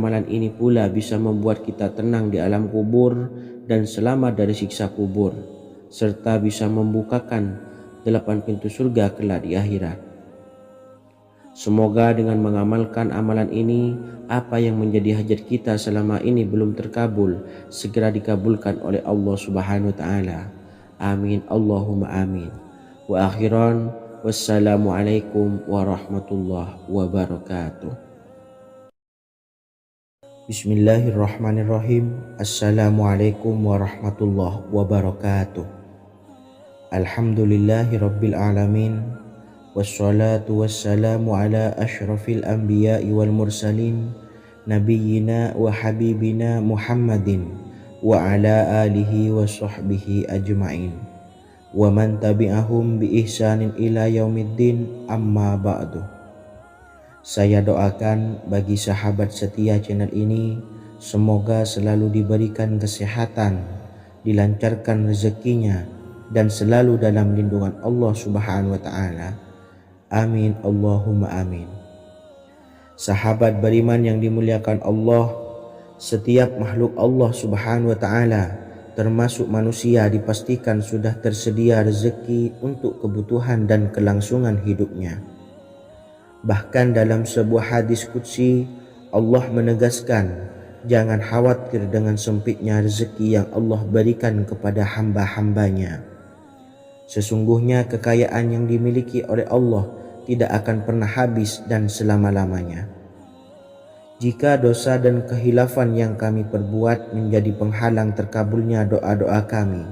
amalan ini pula bisa membuat kita tenang di alam kubur dan selamat dari siksa kubur, serta bisa membukakan 8 pintu surga kelak di akhirat. Semoga dengan mengamalkan amalan ini, apa yang menjadi hajat kita selama ini belum terkabul, segera dikabulkan oleh Allah Subhanahu wa Ta'ala. Amin, Allahumma amin. Wa akhiran, wassalamualaikum warahmatullahi wabarakatuh. Bismillahirrahmanirrahim. Assalamualaikum warahmatullahi wabarakatuh. Alhamdulillahi rabbil alamin. Wassalatu wassalamu ala ashrafil anbiya'i wal mursalin, nabiyyina wa habibina Muhammadin wa ala alihi wa sahbihi ajma'in wa man tabi'ahum bi ihsanin ila yaumiddin, amma ba'du. Saya doakan bagi sahabat setia channel ini, semoga selalu diberikan kesehatan, dilancarkan rezekinya, dan selalu dalam lindungan Allah Subhanahu wa Ta'ala. Amin, Allahumma amin. Sahabat beriman yang dimuliakan Allah, setiap makhluk Allah Subhanahu wa Ta'ala, termasuk manusia, dipastikan sudah tersedia rezeki untuk kebutuhan dan kelangsungan hidupnya. Bahkan dalam sebuah hadis qudsi, Allah menegaskan, jangan khawatir dengan sempitnya rezeki yang Allah berikan kepada hamba-hambanya. Sesungguhnya kekayaan yang dimiliki oleh Allah tidak akan pernah habis dan selama-lamanya. Jika dosa dan kehilafan yang kami perbuat menjadi penghalang terkabulnya doa-doa kami,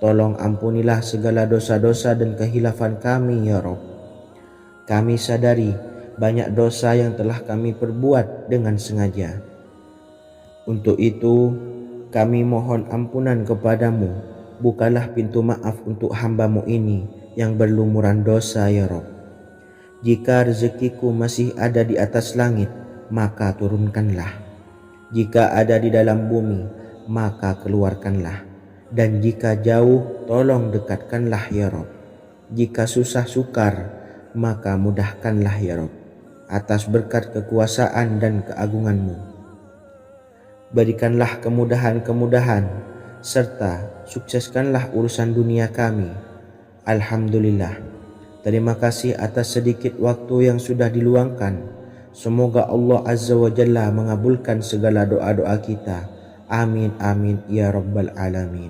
tolong ampunilah segala dosa-dosa dan kehilafan kami ya Rabb. Kami sadari banyak dosa yang telah kami perbuat dengan sengaja. Untuk itu kami mohon ampunan kepadamu. Bukalah pintu maaf untuk hamba-Mu ini yang berlumuran dosa ya Rabb. Jika rezekiku masih ada di atas langit, maka turunkanlah. Jika ada di dalam bumi, maka keluarkanlah. Dan jika jauh, tolong dekatkanlah ya Rabb. Jika susah sukar, maka mudahkanlah ya Rabb, atas berkat kekuasaan dan keagungan-Mu. Berikanlah kemudahan-kemudahan, serta sukseskanlah urusan dunia kami. Alhamdulillah. Terima kasih atas sedikit waktu yang sudah diluangkan. Semoga Allah Azza wa Jalla mengabulkan segala doa-doa kita. Amin amin ya rabbal alamin.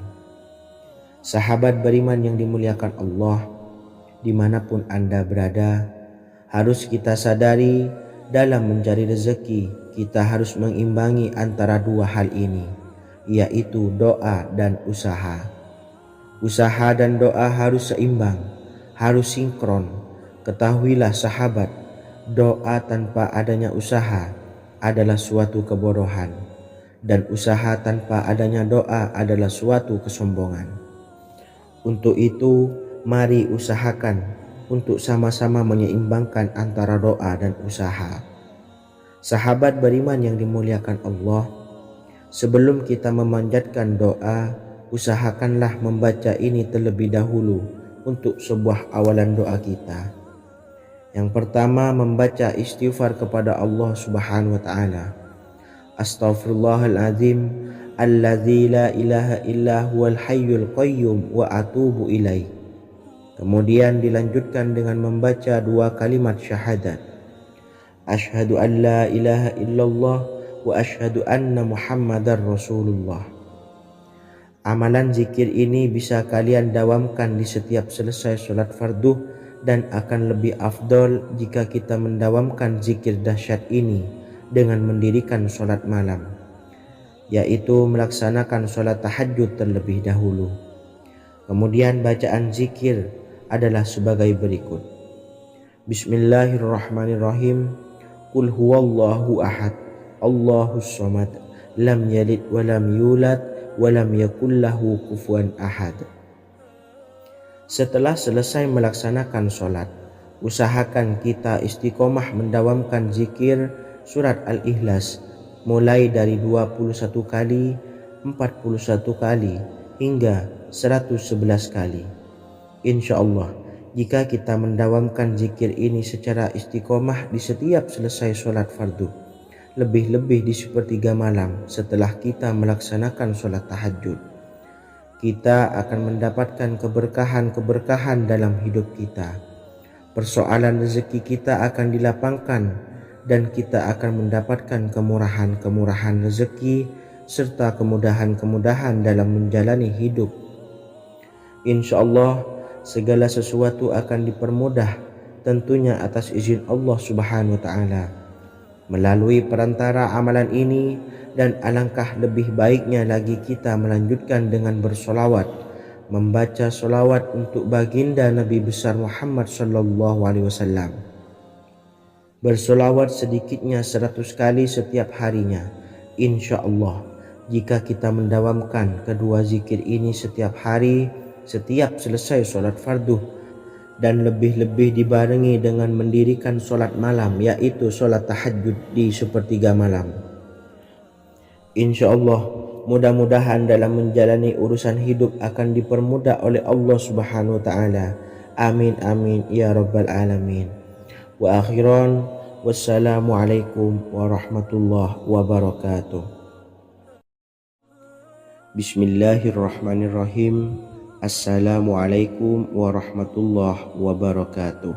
Sahabat beriman yang dimuliakan Allah, dimanapun Anda berada, harus kita sadari dalam mencari rezeki kita harus mengimbangi antara dua hal ini, yaitu doa dan usaha. Usaha dan doa harus seimbang, harus sinkron. Ketahuilah sahabat, doa tanpa adanya usaha adalah suatu kebodohan, dan usaha tanpa adanya doa adalah suatu kesombongan. Untuk itu, mari usahakan untuk sama-sama menyeimbangkan antara doa dan usaha. Sahabat beriman yang dimuliakan Allah, sebelum kita memanjatkan doa, usahakanlah membaca ini terlebih dahulu untuk sebuah awalan doa kita. Yang pertama, membaca istighfar kepada Allah Subhanahu wa Ta'ala. Astaghfirullahaladzim alladzi la ilaha illa huwal hayyul qayyum wa atubu ilaih. Kemudian dilanjutkan dengan membaca dua kalimat syahadat. Asyhadu an la ilaha illallah wa asyhadu anna Muhammadar Rasulullah. Amalan zikir ini bisa kalian dawamkan di setiap selesai sholat fardu, dan akan lebih afdol jika kita mendawamkan zikir dahsyat ini dengan mendirikan sholat malam, yaitu melaksanakan sholat tahajud terlebih dahulu. Kemudian bacaan zikir adalah sebagai berikut. Bismillahirrahmanirrahim. Qul huwallahu ahad, Allahus samad, lam yalid wa lam yulad walam yakullahu kufuwan ahad. Setelah selesai melaksanakan sholat, usahakan kita istiqomah mendawamkan zikir surat Al-Ikhlas mulai dari 21 kali, 41 kali, hingga 111 kali. Insya Allah, jika kita mendawamkan zikir ini secara istiqomah di setiap selesai sholat fardu, lebih-lebih di sepertiga malam setelah kita melaksanakan sholat tahajud. Kita akan mendapatkan keberkahan-keberkahan dalam hidup kita. Persoalan rezeki kita akan dilapangkan dan kita akan mendapatkan kemurahan-kemurahan rezeki serta kemudahan-kemudahan dalam menjalani hidup. Insya Allah segala sesuatu akan dipermudah, tentunya atas izin Allah Subhanahu wa Ta'ala. Melalui perantara amalan ini, dan alangkah lebih baiknya lagi kita melanjutkan dengan bersolawat, membaca solawat untuk baginda Nabi besar Muhammad sallallahu alaihi wasallam. Bersolawat sedikitnya 100 kali setiap harinya. Insya Allah, jika kita mendawamkan kedua zikir ini setiap hari, setiap selesai solat fardu, dan lebih-lebih dibarengi dengan mendirikan solat malam, yaitu solat tahajud di sepertiga malam, insya Allah mudah-mudahan dalam menjalani urusan hidup akan dipermudah oleh Allah Subhanahu wa Ta'ala. Amin amin ya rabbal alamin. Wa akhiran, wassalamualaikum warahmatullahi wabarakatuh. Bismillahirrahmanirrahim. Assalamualaikum warahmatullahi wabarakatuh.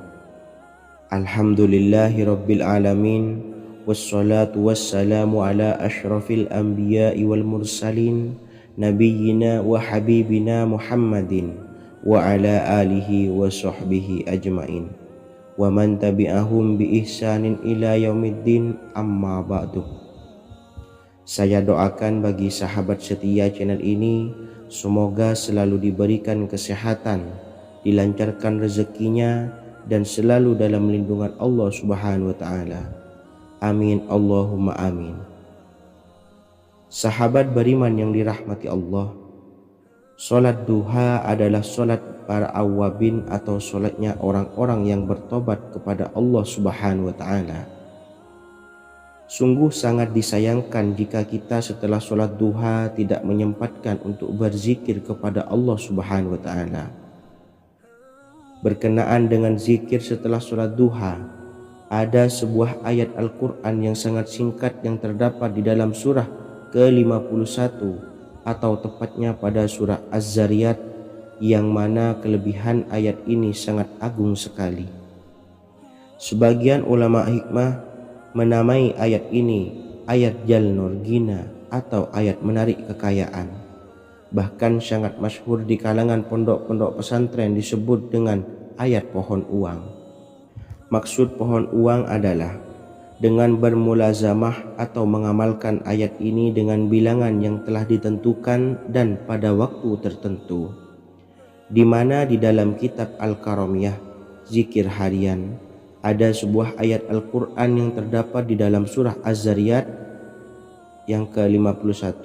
Alhamdulillahi rabbil alamin, wassalatu wassalamu ala ashrafil anbiya'i wal mursalin, nabiyyina wa habibina Muhammadin wa ala alihi wa sahbihi ajmain, wa man tabi'ahum bi ihsanin ila yaumiddin, amma ba'du. Saya doakan bagi sahabat setia channel ini, semoga selalu diberikan kesehatan, dilancarkan rezekinya, dan selalu dalam lindungan Allah Subhanahu wa Ta'ala. Amin Allahumma amin. Sahabat beriman yang dirahmati Allah, solat duha adalah solat para awabin atau solatnya orang-orang yang bertobat kepada Allah Subhanahu wa Ta'ala. Sungguh sangat disayangkan jika kita setelah sholat duha tidak menyempatkan untuk berzikir kepada Allah Subhanahu wa Ta'ala. Berkenaan dengan zikir setelah sholat duha, ada sebuah ayat Al-Quran yang sangat singkat yang terdapat di dalam surah ke-51 atau tepatnya pada surah Az-Zariyat, yang mana kelebihan ayat ini sangat agung sekali. Sebagian ulama hikmah menamai ayat ini ayat Jalnur Gina atau ayat menarik kekayaan. Bahkan sangat masyhur di kalangan pondok-pondok pesantren disebut dengan ayat pohon uang. Maksud pohon uang adalah dengan bermulazamah atau mengamalkan ayat ini dengan bilangan yang telah ditentukan dan pada waktu tertentu, di mana di dalam kitab Al-Karamiyah zikir harian ada sebuah ayat Al-Quran yang terdapat di dalam surah Az-Zariyat yang ke-51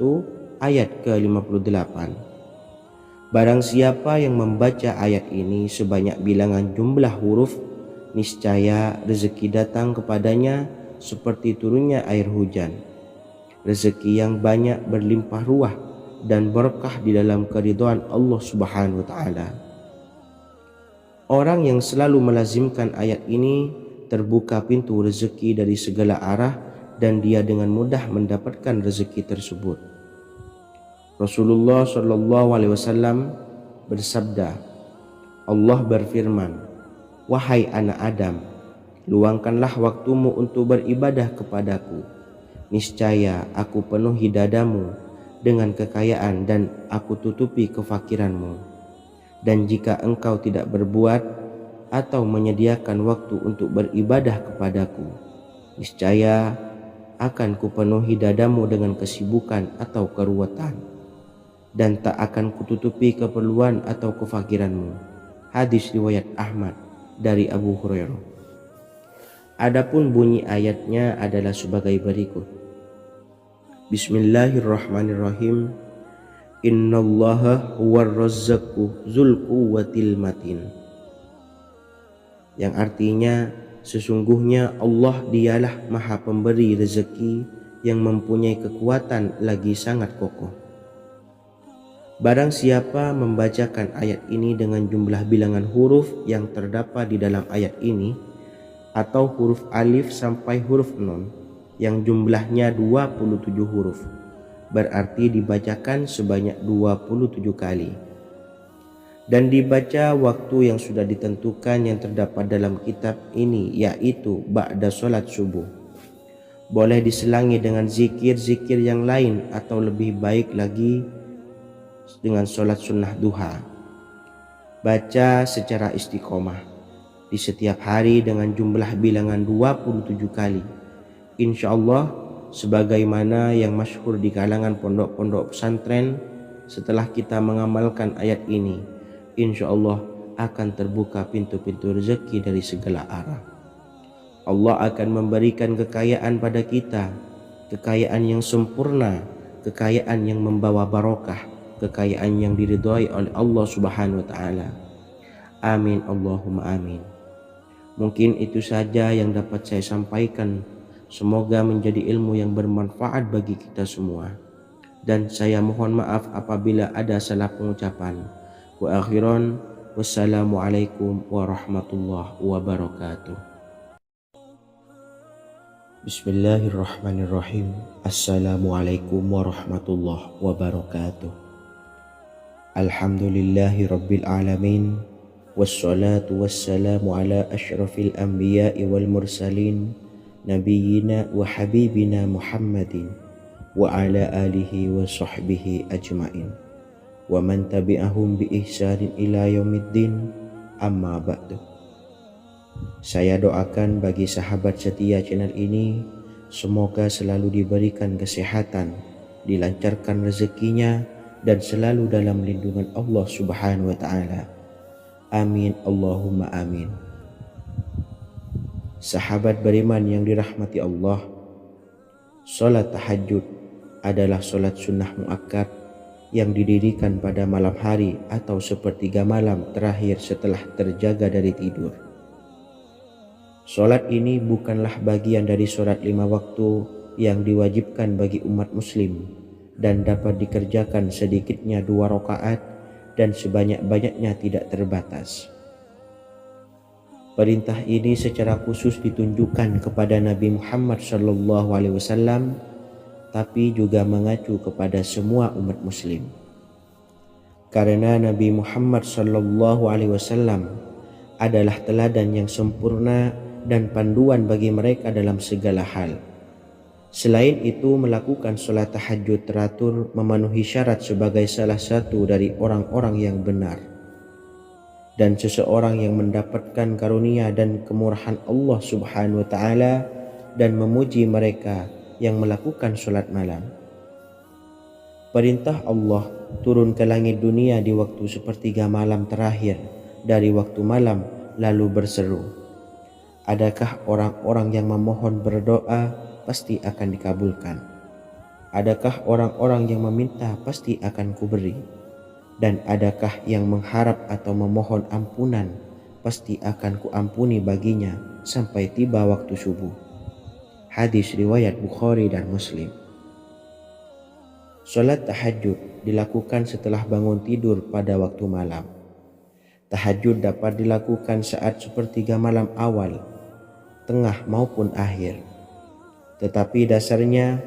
ayat ke-58. Barang siapa yang membaca ayat ini sebanyak bilangan jumlah huruf, niscaya rezeki datang kepadanya seperti turunnya air hujan. Rezeki yang banyak berlimpah ruah dan berkah di dalam keridhaan Allah Subhanahu wa Ta'ala. Orang yang selalu melazimkan ayat ini terbuka pintu rezeki dari segala arah dan dia dengan mudah mendapatkan rezeki tersebut. Rasulullah Shallallahu Alaihi Wasallam bersabda, Allah berfirman, wahai anak Adam, luangkanlah waktumu untuk beribadah kepadaku. Niscaya aku penuhi dadamu dengan kekayaan dan aku tutupi kefakiranmu. Dan jika engkau tidak berbuat atau menyediakan waktu untuk beribadah kepadaku, niscaya akan kupenuhi dadamu dengan kesibukan atau keruwetan, dan tak akan kututupi keperluan atau kefakiranmu. Hadis riwayat Ahmad dari Abu Hurairah. Adapun bunyi ayatnya adalah sebagai berikut. Bismillahirrahmanirrahim. Innallaha huwar razzaqu dzul quwwatil matin. Yang artinya, sesungguhnya Allah dialah maha pemberi rezeki yang mempunyai kekuatan lagi sangat kokoh. Barang siapa membacakan ayat ini dengan jumlah bilangan huruf yang terdapat di dalam ayat ini, atau huruf alif sampai huruf nun, yang jumlahnya 27 huruf, berarti dibacakan sebanyak 27 kali. Dan dibaca waktu yang sudah ditentukan yang terdapat dalam kitab ini, yaitu ba'da solat subuh. Boleh diselangi dengan zikir-zikir yang lain atau lebih baik lagi dengan solat sunnah duha. Baca secara istiqomah di setiap hari dengan jumlah bilangan 27 kali. Insya Allah, sebagaimana yang masyhur di kalangan pondok-pondok pesantren, setelah kita mengamalkan ayat ini, insya Allah akan terbuka pintu-pintu rezeki dari segala arah. Allah akan memberikan kekayaan pada kita, kekayaan yang sempurna, kekayaan yang membawa barokah, kekayaan yang diridhai oleh Allah Subhanahu wa taala. Amin Allahumma amin. Mungkin itu saja yang dapat saya sampaikan. Semoga menjadi ilmu yang bermanfaat bagi kita semua. Dan saya mohon maaf apabila ada salah pengucapan. Wa akhiran, wassalamualaikum warahmatullahi wabarakatuh. Bismillahirrahmanirrahim. Assalamualaikum warahmatullahi wabarakatuh. Alhamdulillahi rabbil alamin. Wassalatu wassalamu ala ashrafil anbiya'i wal mursalin nabiyyina wa habibina Muhammadin wa ala alihi wa sahbihi ajma'in wa man tabi'ahum bi ihsanin ila yaumiddin, amma ba'du. Saya doakan bagi sahabat setia channel ini, semoga selalu diberikan kesehatan, dilancarkan rezekinya, dan selalu dalam lindungan Allah Subhanahu wa ta'ala. Amin Allahumma amin. Sahabat beriman yang dirahmati Allah, solat tahajud adalah solat sunnah muakkad yang didirikan pada malam hari atau sepertiga malam terakhir setelah terjaga dari tidur. Solat ini bukanlah bagian dari solat 5 waktu yang diwajibkan bagi umat muslim dan dapat dikerjakan sedikitnya 2 rakaat dan sebanyak-banyaknya tidak terbatas. Perintah ini secara khusus ditunjukkan kepada Nabi Muhammad SAW, tapi juga mengacu kepada semua umat muslim. Karena Nabi Muhammad SAW adalah teladan yang sempurna dan panduan bagi mereka dalam segala hal. Selain itu, melakukan sholat tahajud teratur memenuhi syarat sebagai salah satu dari orang-orang yang benar. Dan seseorang yang mendapatkan karunia dan kemurahan Allah Subhanahu wa ta'ala dan memuji mereka yang melakukan sholat malam. Perintah Allah turun ke langit dunia di waktu sepertiga malam terakhir dari waktu malam lalu berseru, adakah orang-orang yang memohon berdoa pasti akan dikabulkan? Adakah orang-orang yang meminta pasti akan kuberi? Dan adakah yang mengharap atau memohon ampunan pasti akan kuampuni baginya sampai tiba waktu subuh. Hadis riwayat Bukhari dan Muslim. Salat tahajud dilakukan setelah bangun tidur pada waktu malam. Tahajud dapat dilakukan saat sepertiga malam awal, tengah maupun akhir. Tetapi dasarnya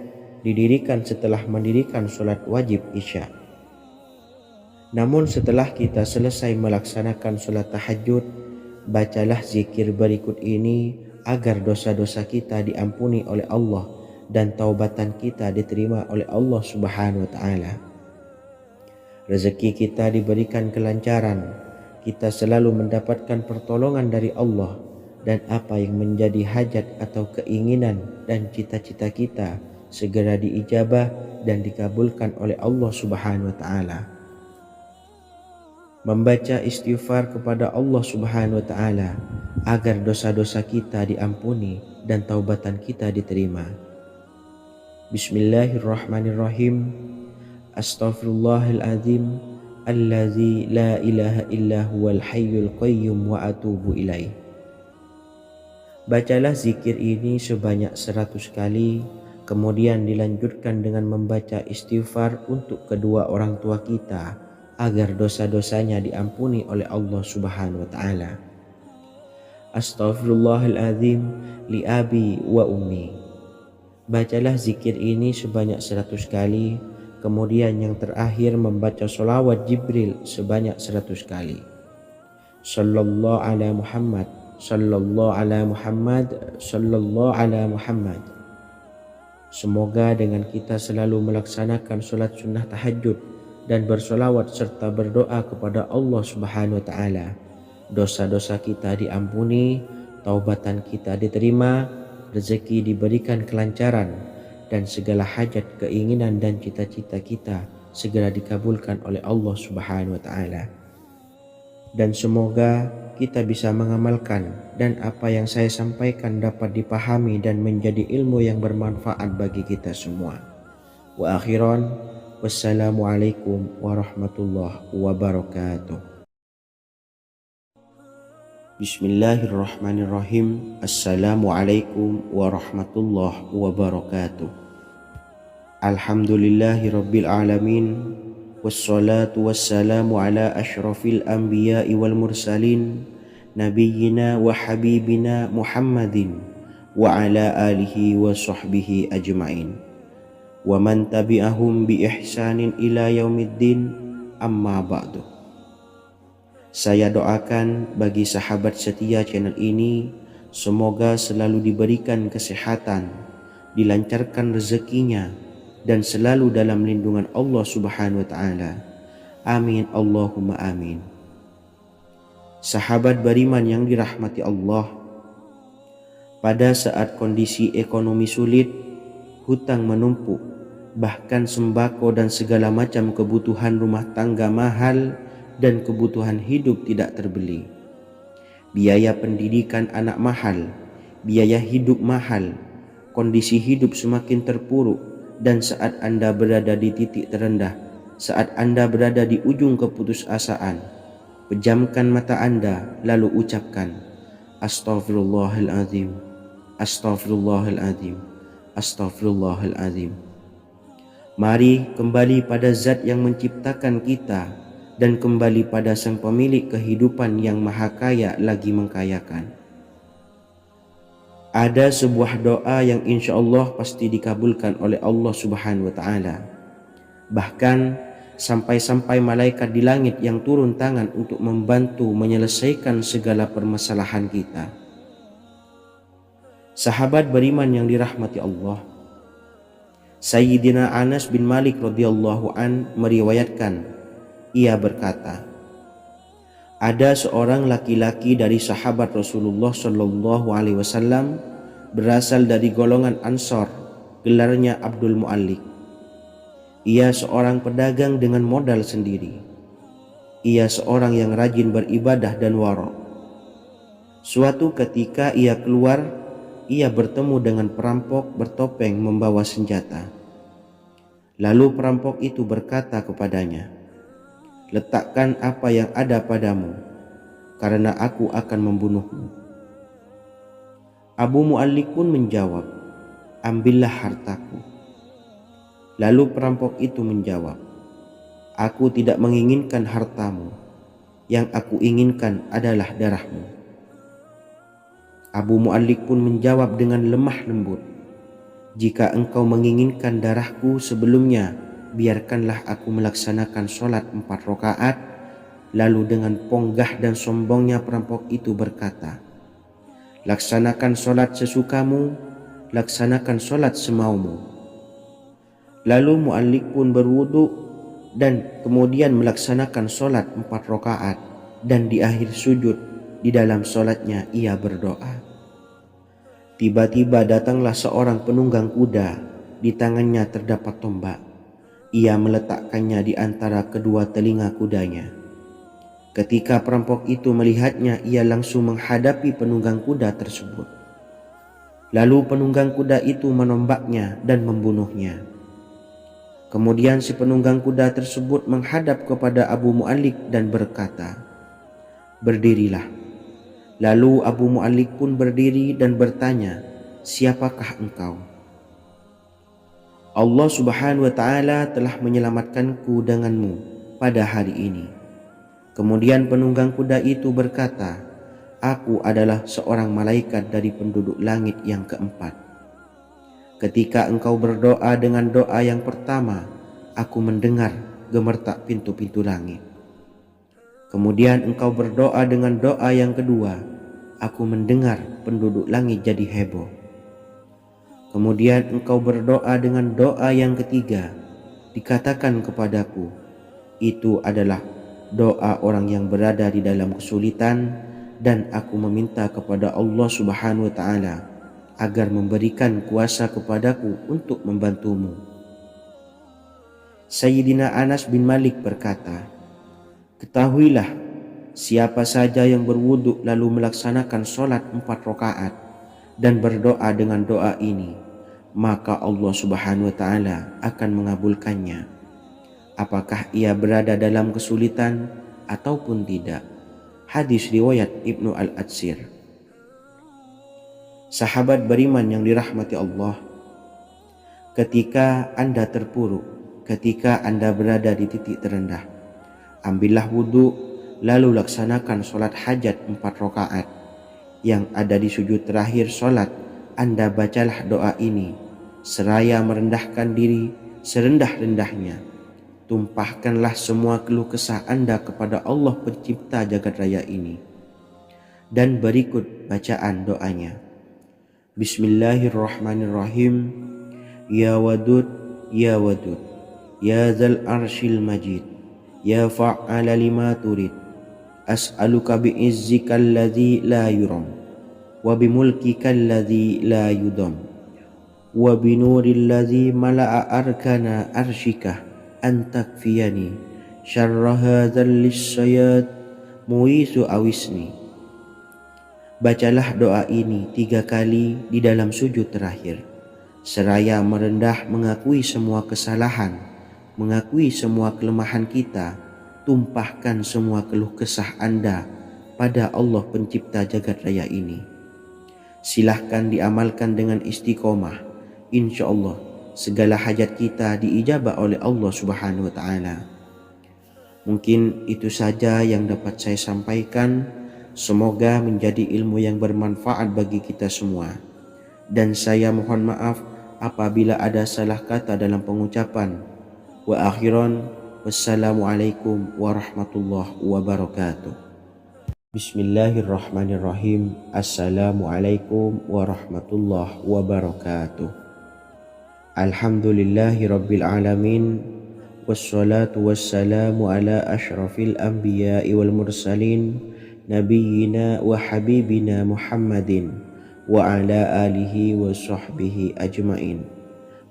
didirikan setelah mendirikan sholat wajib isya. Namun setelah kita selesai melaksanakan sholat tahajud, bacalah zikir berikut ini agar dosa-dosa kita diampuni oleh Allah dan taubatan kita diterima oleh Allah Subhanahu wa ta'ala. Rezeki kita diberikan kelancaran, kita selalu mendapatkan pertolongan dari Allah, dan apa yang menjadi hajat atau keinginan dan cita-cita kita segera diijabah dan dikabulkan oleh Allah Subhanahu wa ta'ala. Membaca istighfar kepada Allah Subhanahu wa ta'ala agar dosa-dosa kita diampuni dan taubatan kita diterima. Bismillahirrahmanirrahim. Astaghfirullahaladzim allazi la ilaha illa huwal hayyul qayyum wa atubu ilaih. Bacalah zikir ini sebanyak 100 kali, kemudian dilanjutkan dengan membaca istighfar untuk kedua orang tua kita agar dosa-dosanya diampuni oleh Allah Subhanahu wa ta'ala. Astaghfirullahaladzim li abi wa ummi. Bacalah zikir ini sebanyak 100 kali, kemudian yang terakhir membaca sholawat Jibril sebanyak 100 kali. Sallallahu ala Muhammad, sallallahu ala Muhammad, sallallahu ala Muhammad. Semoga dengan kita selalu melaksanakan sholat sunnah tahajud dan bersolawat serta berdoa kepada Allah Subhanahu wa Ta'ala, dosa-dosa kita diampuni, taubatan kita diterima, rezeki diberikan kelancaran, dan segala hajat, keinginan dan cita-cita kita segera dikabulkan oleh Allah Subhanahu wa Ta'ala. Dan semoga kita bisa mengamalkan dan apa yang saya sampaikan dapat dipahami dan menjadi ilmu yang bermanfaat bagi kita semua. Wa akhiran, wassalamualaikum warahmatullahi wabarakatuh. Bismillahirrahmanirrahim. Assalamualaikum warahmatullahi wabarakatuh. Alhamdulillahi rabbil alamin. Wassalatu wassalamu ala ashrafil anbiya'i wal mursalin, nabiyyina wa habibina Muhammadin wa ala alihi wa sahbihi ajma'in wa man tabi'ahum bi ihsanin ila yaumiddin, amma ba'du. Saya doakan bagi sahabat setia channel ini, semoga selalu diberikan kesehatan, dilancarkan rezekinya, dan selalu dalam lindungan Allah Subhanahu wa Ta'ala. Amin Allahumma amin. Sahabat beriman yang dirahmati Allah, pada saat kondisi ekonomi sulit, hutang menumpuk, bahkan sembako dan segala macam kebutuhan rumah tangga mahal dan kebutuhan hidup tidak terbeli. Biaya pendidikan anak mahal, biaya hidup mahal, kondisi hidup semakin terpuruk, dan saat Anda berada di titik terendah, saat Anda berada di ujung keputusasaan, pejamkan mata Anda lalu ucapkan Astaghfirullahaladzim, Astaghfirullahaladzim, Astaghfirullahaladzim. Mari kembali pada Zat yang menciptakan kita dan kembali pada Sang Pemilik kehidupan yang maha kaya lagi mengkayakan. Ada sebuah doa yang insya Allah pasti dikabulkan oleh Allah Subhanahu wa Ta'ala. Bahkan sampai-sampai malaikat di langit yang turun tangan untuk membantu menyelesaikan segala permasalahan kita. Sahabat beriman yang dirahmati Allah, Sayyidina Anas bin Malik radhiyallahu an meriwayatkan, ia berkata, ada seorang laki-laki dari sahabat Rasulullah Shallallahu Alaihi Wasallam berasal dari golongan Ansor, gelarnya Abdul Mu'allik. Ia seorang pedagang dengan modal sendiri. Ia seorang yang rajin beribadah dan wara'. Suatu ketika ia keluar, ia bertemu dengan perampok bertopeng membawa senjata. Lalu perampok itu berkata kepadanya, letakkan apa yang ada padamu, karena aku akan membunuhmu. Abu Mu'allik pun menjawab, ambillah hartaku. Lalu perampok itu menjawab, aku tidak menginginkan hartamu, yang aku inginkan adalah darahmu. Abu Mu'allik pun menjawab dengan lemah lembut, jika engkau menginginkan darahku sebelumnya, biarkanlah aku melaksanakan sholat 4 rakaat. Lalu dengan ponggah dan sombongnya perampok itu berkata, laksanakan sholat sesukamu, laksanakan sholat semaumu. Lalu Mu'allik pun berwudu dan kemudian melaksanakan sholat 4 rakaat, dan di akhir sujud di dalam sholatnya ia berdoa. Tiba-tiba datanglah seorang penunggang kuda, di tangannya terdapat tombak. Ia meletakkannya di antara kedua telinga kudanya. Ketika perampok itu melihatnya, ia langsung menghadapi penunggang kuda tersebut. Lalu penunggang kuda itu menombaknya dan membunuhnya. Kemudian si penunggang kuda tersebut menghadap kepada Abu Mu'allik dan berkata, berdirilah. Lalu Abu Mu'allik pun berdiri dan bertanya, siapakah engkau? Allah Subhanahu wa Ta'ala telah menyelamatkanku denganmu pada hari ini. Kemudian penunggang kuda itu berkata, aku adalah seorang malaikat dari penduduk langit yang keempat. Ketika engkau berdoa dengan doa yang pertama, aku mendengar gemertak pintu-pintu langit. Kemudian engkau berdoa dengan doa yang kedua, aku mendengar penduduk langit jadi heboh. Kemudian engkau berdoa dengan doa yang ketiga, dikatakan kepadaku, itu adalah doa orang yang berada di dalam kesulitan, dan aku meminta kepada Allah Subhanahu wa Ta'ala agar memberikan kuasa kepadaku untuk membantumu. Sayyidina Anas bin Malik berkata, ketahuilah, siapa saja yang berwudu lalu melaksanakan sholat 4 rakaat dan berdoa dengan doa ini, maka Allah Subhanahu wa Ta'ala akan mengabulkannya, apakah ia berada dalam kesulitan ataupun tidak. Hadis riwayat Ibnu Al-Atsir. Sahabat beriman yang dirahmati Allah, ketika Anda terpuruk, ketika Anda berada di titik terendah, ambillah wudhu lalu laksanakan sholat hajat 4 rakaat. Yang ada di sujud terakhir sholat, Anda bacalah doa ini seraya merendahkan diri serendah-rendahnya. Tumpahkanlah semua keluh kesah Anda kepada Allah pencipta jagat raya ini. Dan berikut bacaan doanya. Bismillahirrahmanirrahim. Ya Wadud, Ya Wadud, Ya Zal Arshil Majid, Ya Fa'ala lima turid, as'aluka bi'izzika alladhi la yuram, wa bimulkika alladhi la yudam, wa binuril ladzi mala'a arkana arshika an takfiyani syarra hadzal lisyayat muisu awisni. Bacalah doa ini 3 kali di dalam sujud terakhir, seraya merendah mengakui semua kesalahan, mengakui semua kelemahan kita. Tumpahkan semua keluh kesah Anda pada Allah pencipta jagat raya ini. Silahkan diamalkan dengan istiqomah. Insya Allah segala hajat kita diijabah oleh Allah Subhanahu wa Ta'ala. Mungkin itu saja yang dapat saya sampaikan. Semoga menjadi ilmu yang bermanfaat bagi kita semua. Dan saya mohon maaf apabila ada salah kata dalam pengucapan. Wa akhiran, wassalamualaikum warahmatullahi wabarakatuh. Bismillahirrahmanirrahim. Assalamualaikum warahmatullahi wabarakatuh. Alhamdulillahi rabbil alamin, wassalatu wassalamu ala ashrafil anbiya'i wal mursalin, nabiyyina wa habibina Muhammadin wa ala alihi wa sahbihi ajmain,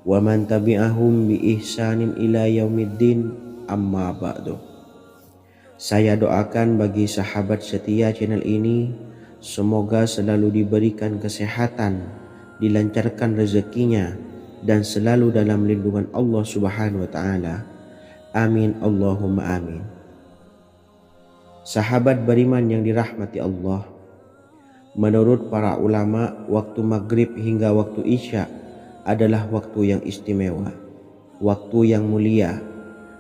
wa man tabi'ahum bi ihsanin ila yaumiddin, amma ba'du. Saya doakan bagi sahabat setia channel ini, semoga selalu diberikan kesehatan, dilancarkan rezekinya, dan selalu dalam lindungan Allah Subhanahu wa Ta'ala. Amin Allahumma amin. Sahabat beriman yang dirahmati Allah, menurut para ulama, waktu maghrib hingga waktu isya adalah waktu yang istimewa, waktu yang mulia,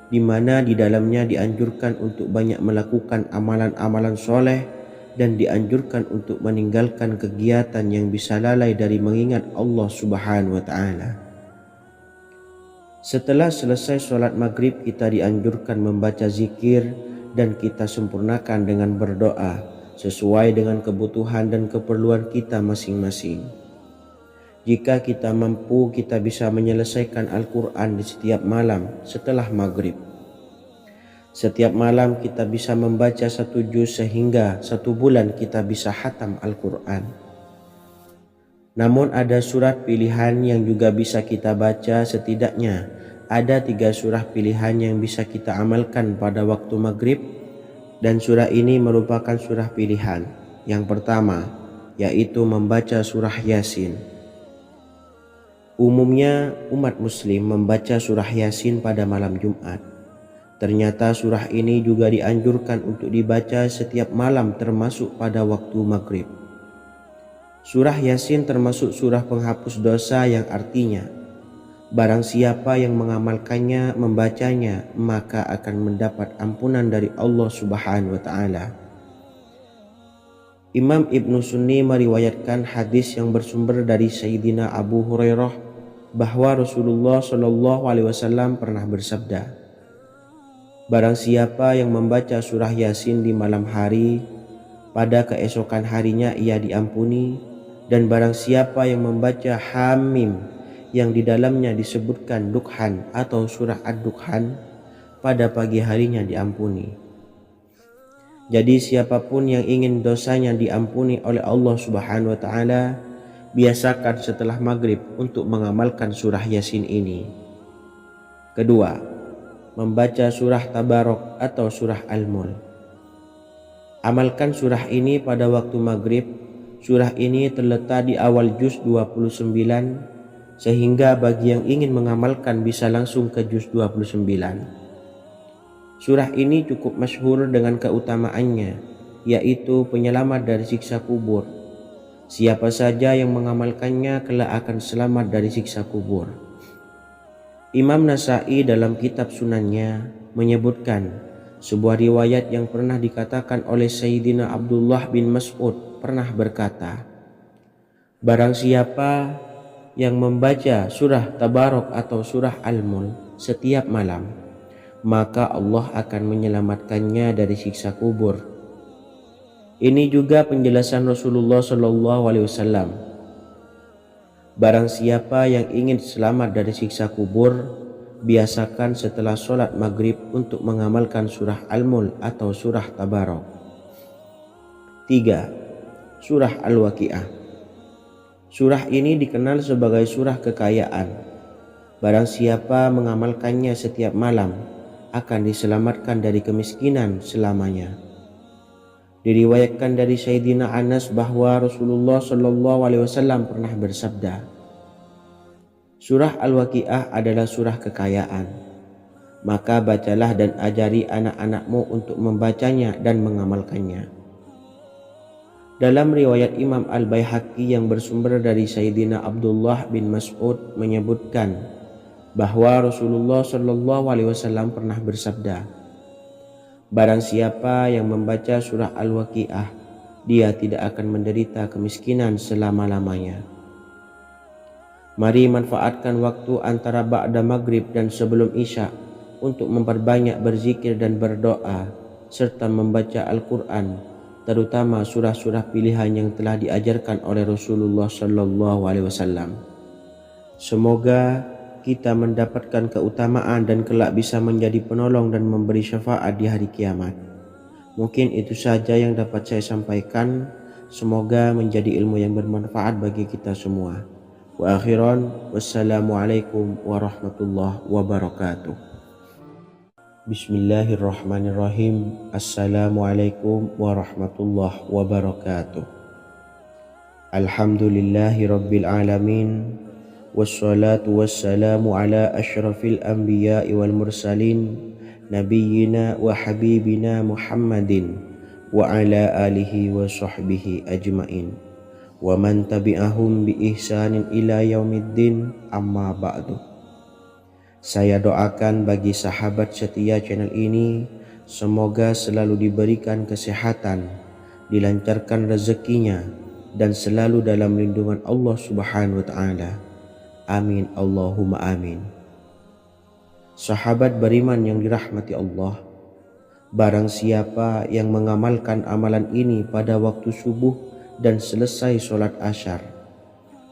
di mana di dalamnya dianjurkan untuk banyak melakukan amalan-amalan soleh dan dianjurkan untuk meninggalkan kegiatan yang bisa lalai dari mengingat Allah Subhanahu wa Ta'ala. Setelah selesai sholat maghrib, kita dianjurkan membaca zikir dan kita sempurnakan dengan berdoa sesuai dengan kebutuhan dan keperluan kita masing-masing. Jika kita mampu, kita bisa menyelesaikan Al-Quran di setiap malam setelah maghrib. Setiap malam kita bisa membaca 1 juz sehingga 1 bulan kita bisa khatam Al-Quran. Namun ada surat pilihan yang juga bisa kita baca. Setidaknya ada 3 surah pilihan yang bisa kita amalkan pada waktu maghrib, dan surah ini merupakan surah pilihan. Yang pertama yaitu membaca surah Yasin. Umumnya umat muslim membaca surah Yasin pada malam Jumat. Ternyata surah ini juga dianjurkan untuk dibaca setiap malam termasuk pada waktu maghrib. Surah Yasin termasuk surah penghapus dosa, yang artinya barang siapa yang mengamalkannya, membacanya, maka akan mendapat ampunan dari Allah Subhanahu wa Ta'ala. Imam Ibnu Sunni meriwayatkan hadis yang bersumber dari Sayyidina Abu Hurairah bahwa Rasulullah Shallallahu Alaihi Wasallam pernah bersabda, barang siapa yang membaca surah Yasin di malam hari, pada keesokan harinya ia diampuni, dan barang siapa yang membaca Hamim yang di dalamnya disebutkan Dukhan atau surah Ad-Dukhan, pada pagi harinya diampuni. Jadi siapapun yang ingin dosanya diampuni oleh Allah Subhanahu wa Ta'ala, biasakan setelah maghrib untuk mengamalkan surah Yasin ini. Kedua, membaca surah Tabarok atau surah Al-Mulk. Amalkan surah ini pada waktu maghrib. Surah ini terletak di awal juz 29, sehingga bagi yang ingin mengamalkan bisa langsung ke juz 29. Surah ini cukup masyhur dengan keutamaannya, yaitu penyelamat dari siksa kubur. Siapa saja yang mengamalkannya kelak akan selamat dari siksa kubur. Imam Nasa'i dalam kitab Sunannya menyebutkan sebuah riwayat yang pernah dikatakan oleh Sayyidina Abdullah bin Mas'ud pernah berkata, barang siapa yang membaca surah Tabarok atau surah Al-Mulk setiap malam, maka Allah akan menyelamatkannya dari siksa kubur. Ini juga penjelasan Rasulullah Shallallahu Alaihi Wasallam. Barang siapa yang ingin selamat dari siksa kubur, biasakan setelah sholat maghrib untuk mengamalkan surah Al-Mulk atau surah Tabarok. 3. Surah Al-Waqi'ah. Surah ini dikenal sebagai surah kekayaan. Barang siapa mengamalkannya setiap malam, akan diselamatkan dari kemiskinan selamanya. Diriwayatkan dari Sayyidina Anas bahwa Rasulullah Shallallahu Alaihi Wasallam pernah bersabda, surah Al-Waqi'ah adalah surah kekayaan. Maka bacalah dan ajari anak-anakmu untuk membacanya dan mengamalkannya. Dalam riwayat Imam Al-Baihaqi yang bersumber dari Sayyidina Abdullah bin Mas'ud menyebutkan bahwa Rasulullah Shallallahu Alaihi Wasallam pernah bersabda, barang siapa yang membaca surah Al-Waqi'ah, dia tidak akan menderita kemiskinan selama-lamanya. Mari manfaatkan waktu antara ba'da maghrib dan sebelum isya untuk memperbanyak berzikir dan berdoa serta membaca Al-Quran, terutama surah-surah pilihan yang telah diajarkan oleh Rasulullah Shallallahu Alaihi Wasallam. Semoga kita mendapatkan keutamaan dan kelak bisa menjadi penolong dan memberi syafaat di hari kiamat. Mungkin itu saja yang dapat saya sampaikan. Semoga menjadi ilmu yang bermanfaat bagi kita semua. Wa akhiran, wassalamualaikum warahmatullahi wabarakatuh. Bismillahirrahmanirrahim. Assalamualaikum warahmatullahi wabarakatuh. Alhamdulillahi rabbil alamin. Wassalatu wassalamu ala ashrafil anbiya'i wal mursalin nabiyyina wa habibina Muhammadin wa ala alihi wa sahbihi ajmain wa man tabi'ahum bi ihsanin ila yaumiddin, amma ba'du. Saya doakan bagi sahabat setia channel ini, semoga selalu diberikan kesehatan, dilancarkan rezekinya, dan selalu dalam lindungan Allah Subhanahu wa Ta'ala. Amin Allahumma amin. Sahabat beriman yang dirahmati Allah, barang siapa yang mengamalkan amalan ini pada waktu subuh dan selesai sholat asyar,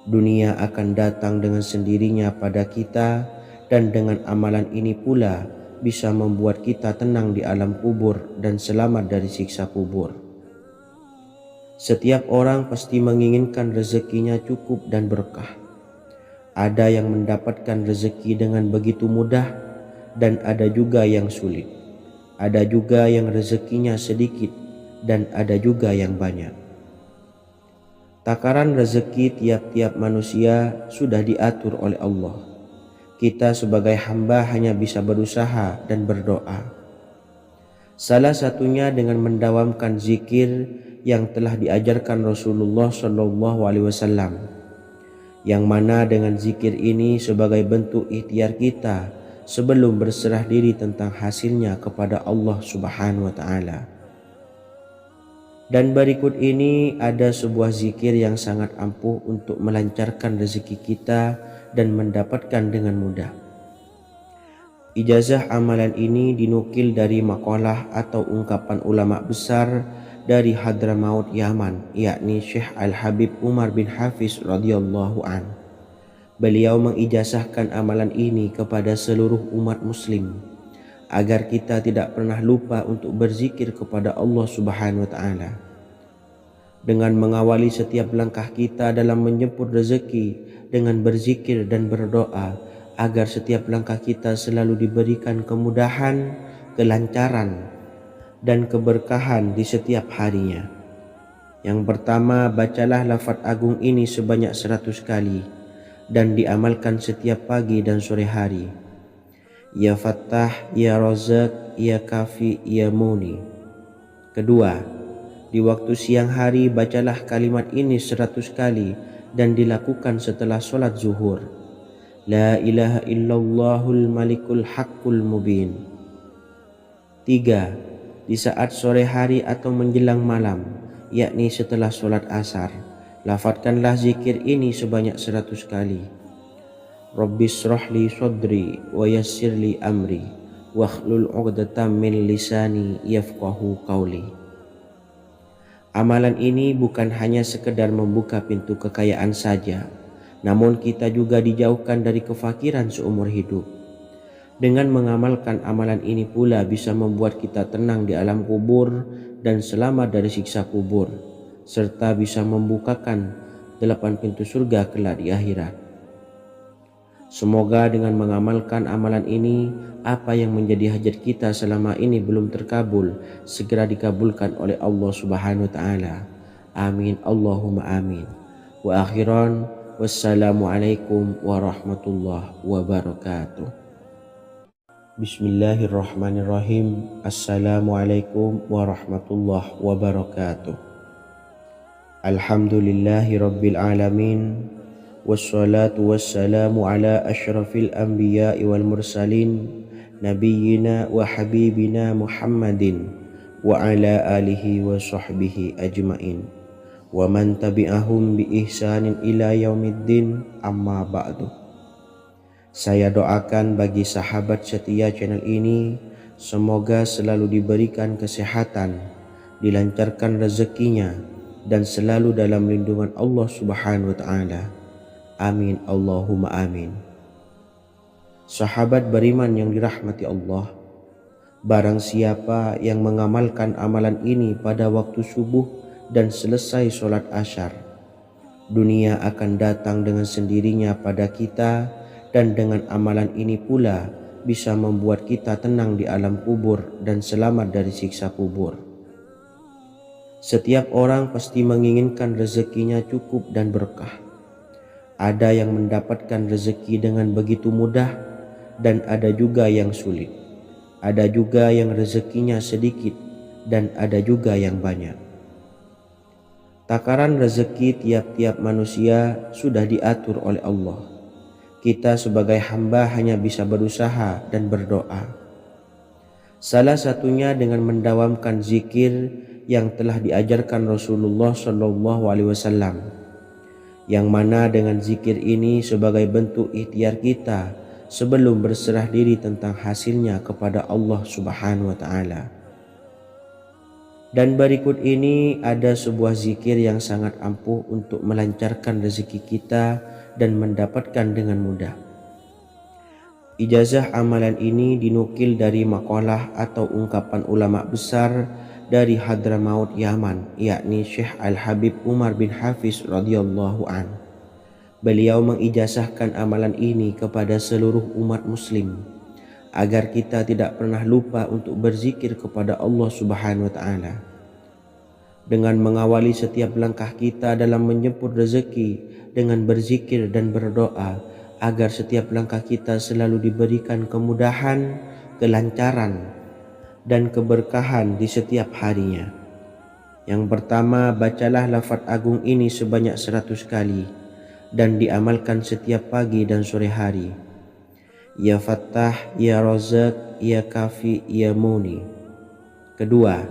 dunia akan datang dengan sendirinya pada kita, dan dengan amalan ini pula bisa membuat kita tenang di alam kubur dan selamat dari siksa kubur. Setiap orang pasti menginginkan rezekinya cukup dan berkah. Ada yang mendapatkan rezeki dengan begitu mudah, dan ada juga yang sulit. Ada juga yang rezekinya sedikit, dan ada juga yang banyak. Takaran rezeki tiap-tiap manusia sudah diatur oleh Allah. Kita sebagai hamba hanya bisa berusaha dan berdoa. Salah satunya dengan mendawamkan zikir yang telah diajarkan Rasulullah Shallallahu Alaihi Wasallam, yang mana dengan zikir ini sebagai bentuk ikhtiar kita sebelum berserah diri tentang hasilnya kepada Allah Subhanahu wa Ta'ala. Dan berikut ini ada sebuah zikir yang sangat ampuh untuk melancarkan rezeki kita dan mendapatkan dengan mudah. Ijazah amalan ini dinukil dari makalah atau ungkapan ulama besar dari Hadramaut Yaman, yakni Syekh Al-Habib Umar bin Hafiz radhiyallahu an. Beliau mengijazahkan amalan ini kepada seluruh umat muslim agar kita tidak pernah lupa untuk berzikir kepada Allah Subhanahu wa taala. Dengan mengawali setiap langkah kita dalam menjemput rezeki dengan berzikir dan berdoa agar setiap langkah kita selalu diberikan kemudahan, kelancaran, dan keberkahan di setiap harinya. Yang pertama, bacalah lafaz agung ini sebanyak 100 kali dan diamalkan setiap pagi dan sore hari. Ya Fattah, Ya Razak, Ya Kafi, Ya Muni. Kedua, di waktu siang hari bacalah kalimat ini 100 kali dan dilakukan setelah sholat zuhur. La ilaha illallahul malikul haqqul mubin. 3. Di saat sore hari atau menjelang malam, yakni setelah sholat asar, lafadzkanlah zikir ini sebanyak 100 kali. Rabbishrahli sodri wa yassirli amri wakhlul 'uqdatam min lisani yafqahu qawli. Amalan ini bukan hanya sekedar membuka pintu kekayaan saja, namun kita juga dijauhkan dari kefakiran seumur hidup. Dengan mengamalkan amalan ini pula bisa membuat kita tenang di alam kubur dan selamat dari siksa kubur, serta bisa membukakan 8 pintu surga kelak di akhirat. Semoga dengan mengamalkan amalan ini, apa yang menjadi hajat kita selama ini belum terkabul, segera dikabulkan oleh Allah Subhanahu wa taala. Amin Allahumma amin. Wa akhiran, wassalamualaikum warahmatullahi wabarakatuh. Bismillahirrahmanirrahim. Assalamualaikum warahmatullahi wabarakatuh. Alhamdulillahi rabbil alamin. Wassalatu wassalamu ala ashrafil anbiya'i wal mursalin nabiyyina wa habibina Muhammadin wa ala alihi wa sahbihi ajmain wa man tabi'ahum bi ihsanin ila yaumiddin, amma ba'du. Saya doakan bagi sahabat setia channel ini, semoga selalu diberikan kesehatan, dilancarkan rezekinya, dan selalu dalam lindungan Allah Subhanahu wa taala. Amin Allahumma amin. Sahabat beriman yang dirahmati Allah, barang siapa yang mengamalkan amalan ini pada waktu subuh dan selesai sholat asyar, dunia akan datang dengan sendirinya pada kita, dan dengan amalan ini pula bisa membuat kita tenang di alam kubur dan selamat dari siksa kubur. Setiap orang pasti menginginkan rezekinya cukup dan berkah. Ada yang mendapatkan rezeki dengan begitu mudah dan ada juga yang sulit. Ada juga yang rezekinya sedikit dan ada juga yang banyak. Takaran rezeki tiap-tiap manusia sudah diatur oleh Allah. Kita sebagai hamba hanya bisa berusaha dan berdoa. Salah satunya dengan mendawamkan zikir yang telah diajarkan Rasulullah SAW, yang mana dengan zikir ini sebagai bentuk ikhtiar kita sebelum berserah diri tentang hasilnya kepada Allah Subhanahu wa taala. Dan berikut ini ada sebuah zikir yang sangat ampuh untuk melancarkan rezeki kita dan mendapatkan dengan mudah. Ijazah amalan ini dinukil dari makalah atau ungkapan ulama besar dari Hadramaut Yaman, yakni Syekh Al-Habib Umar bin Hafiz radhiyallahu an. Beliau mengijazahkan amalan ini kepada seluruh umat muslim agar kita tidak pernah lupa untuk berzikir kepada Allah Subhanahu wa taala. Dengan mengawali setiap langkah kita dalam menjemput rezeki dengan berzikir dan berdoa agar setiap langkah kita selalu diberikan kemudahan, kelancaran, dan keberkahan di setiap harinya. Yang pertama, bacalah lafaz agung ini sebanyak 100 kali dan diamalkan setiap pagi dan sore hari. Ya Fattah, Ya Razak, Ya Kafi, Ya Muni. Kedua,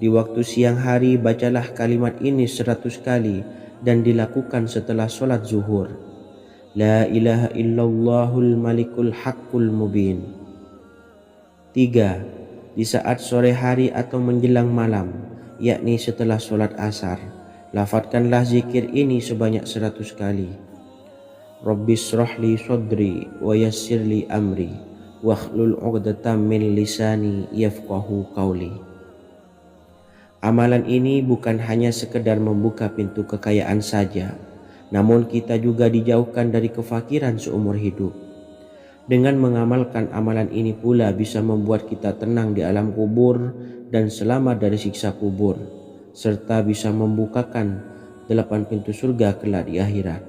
di waktu siang hari bacalah kalimat ini 100 kali dan dilakukan setelah sholat zuhur. La ilaha illallahul malikul haqqul mubin. 3. Di saat sore hari atau menjelang malam, yakni setelah sholat asar, lafadzkanlah zikir ini sebanyak 100 kali. Rabbis shrahli sodri wa yassirli amri wakhlul 'uqdatam min lisani yafqahu qawli. Amalan ini bukan hanya sekedar membuka pintu kekayaan saja, namun kita juga dijauhkan dari kefakiran seumur hidup. Dengan mengamalkan amalan ini pula bisa membuat kita tenang di alam kubur dan selamat dari siksa kubur, serta bisa membukakan 8 pintu surga kelak di akhirat.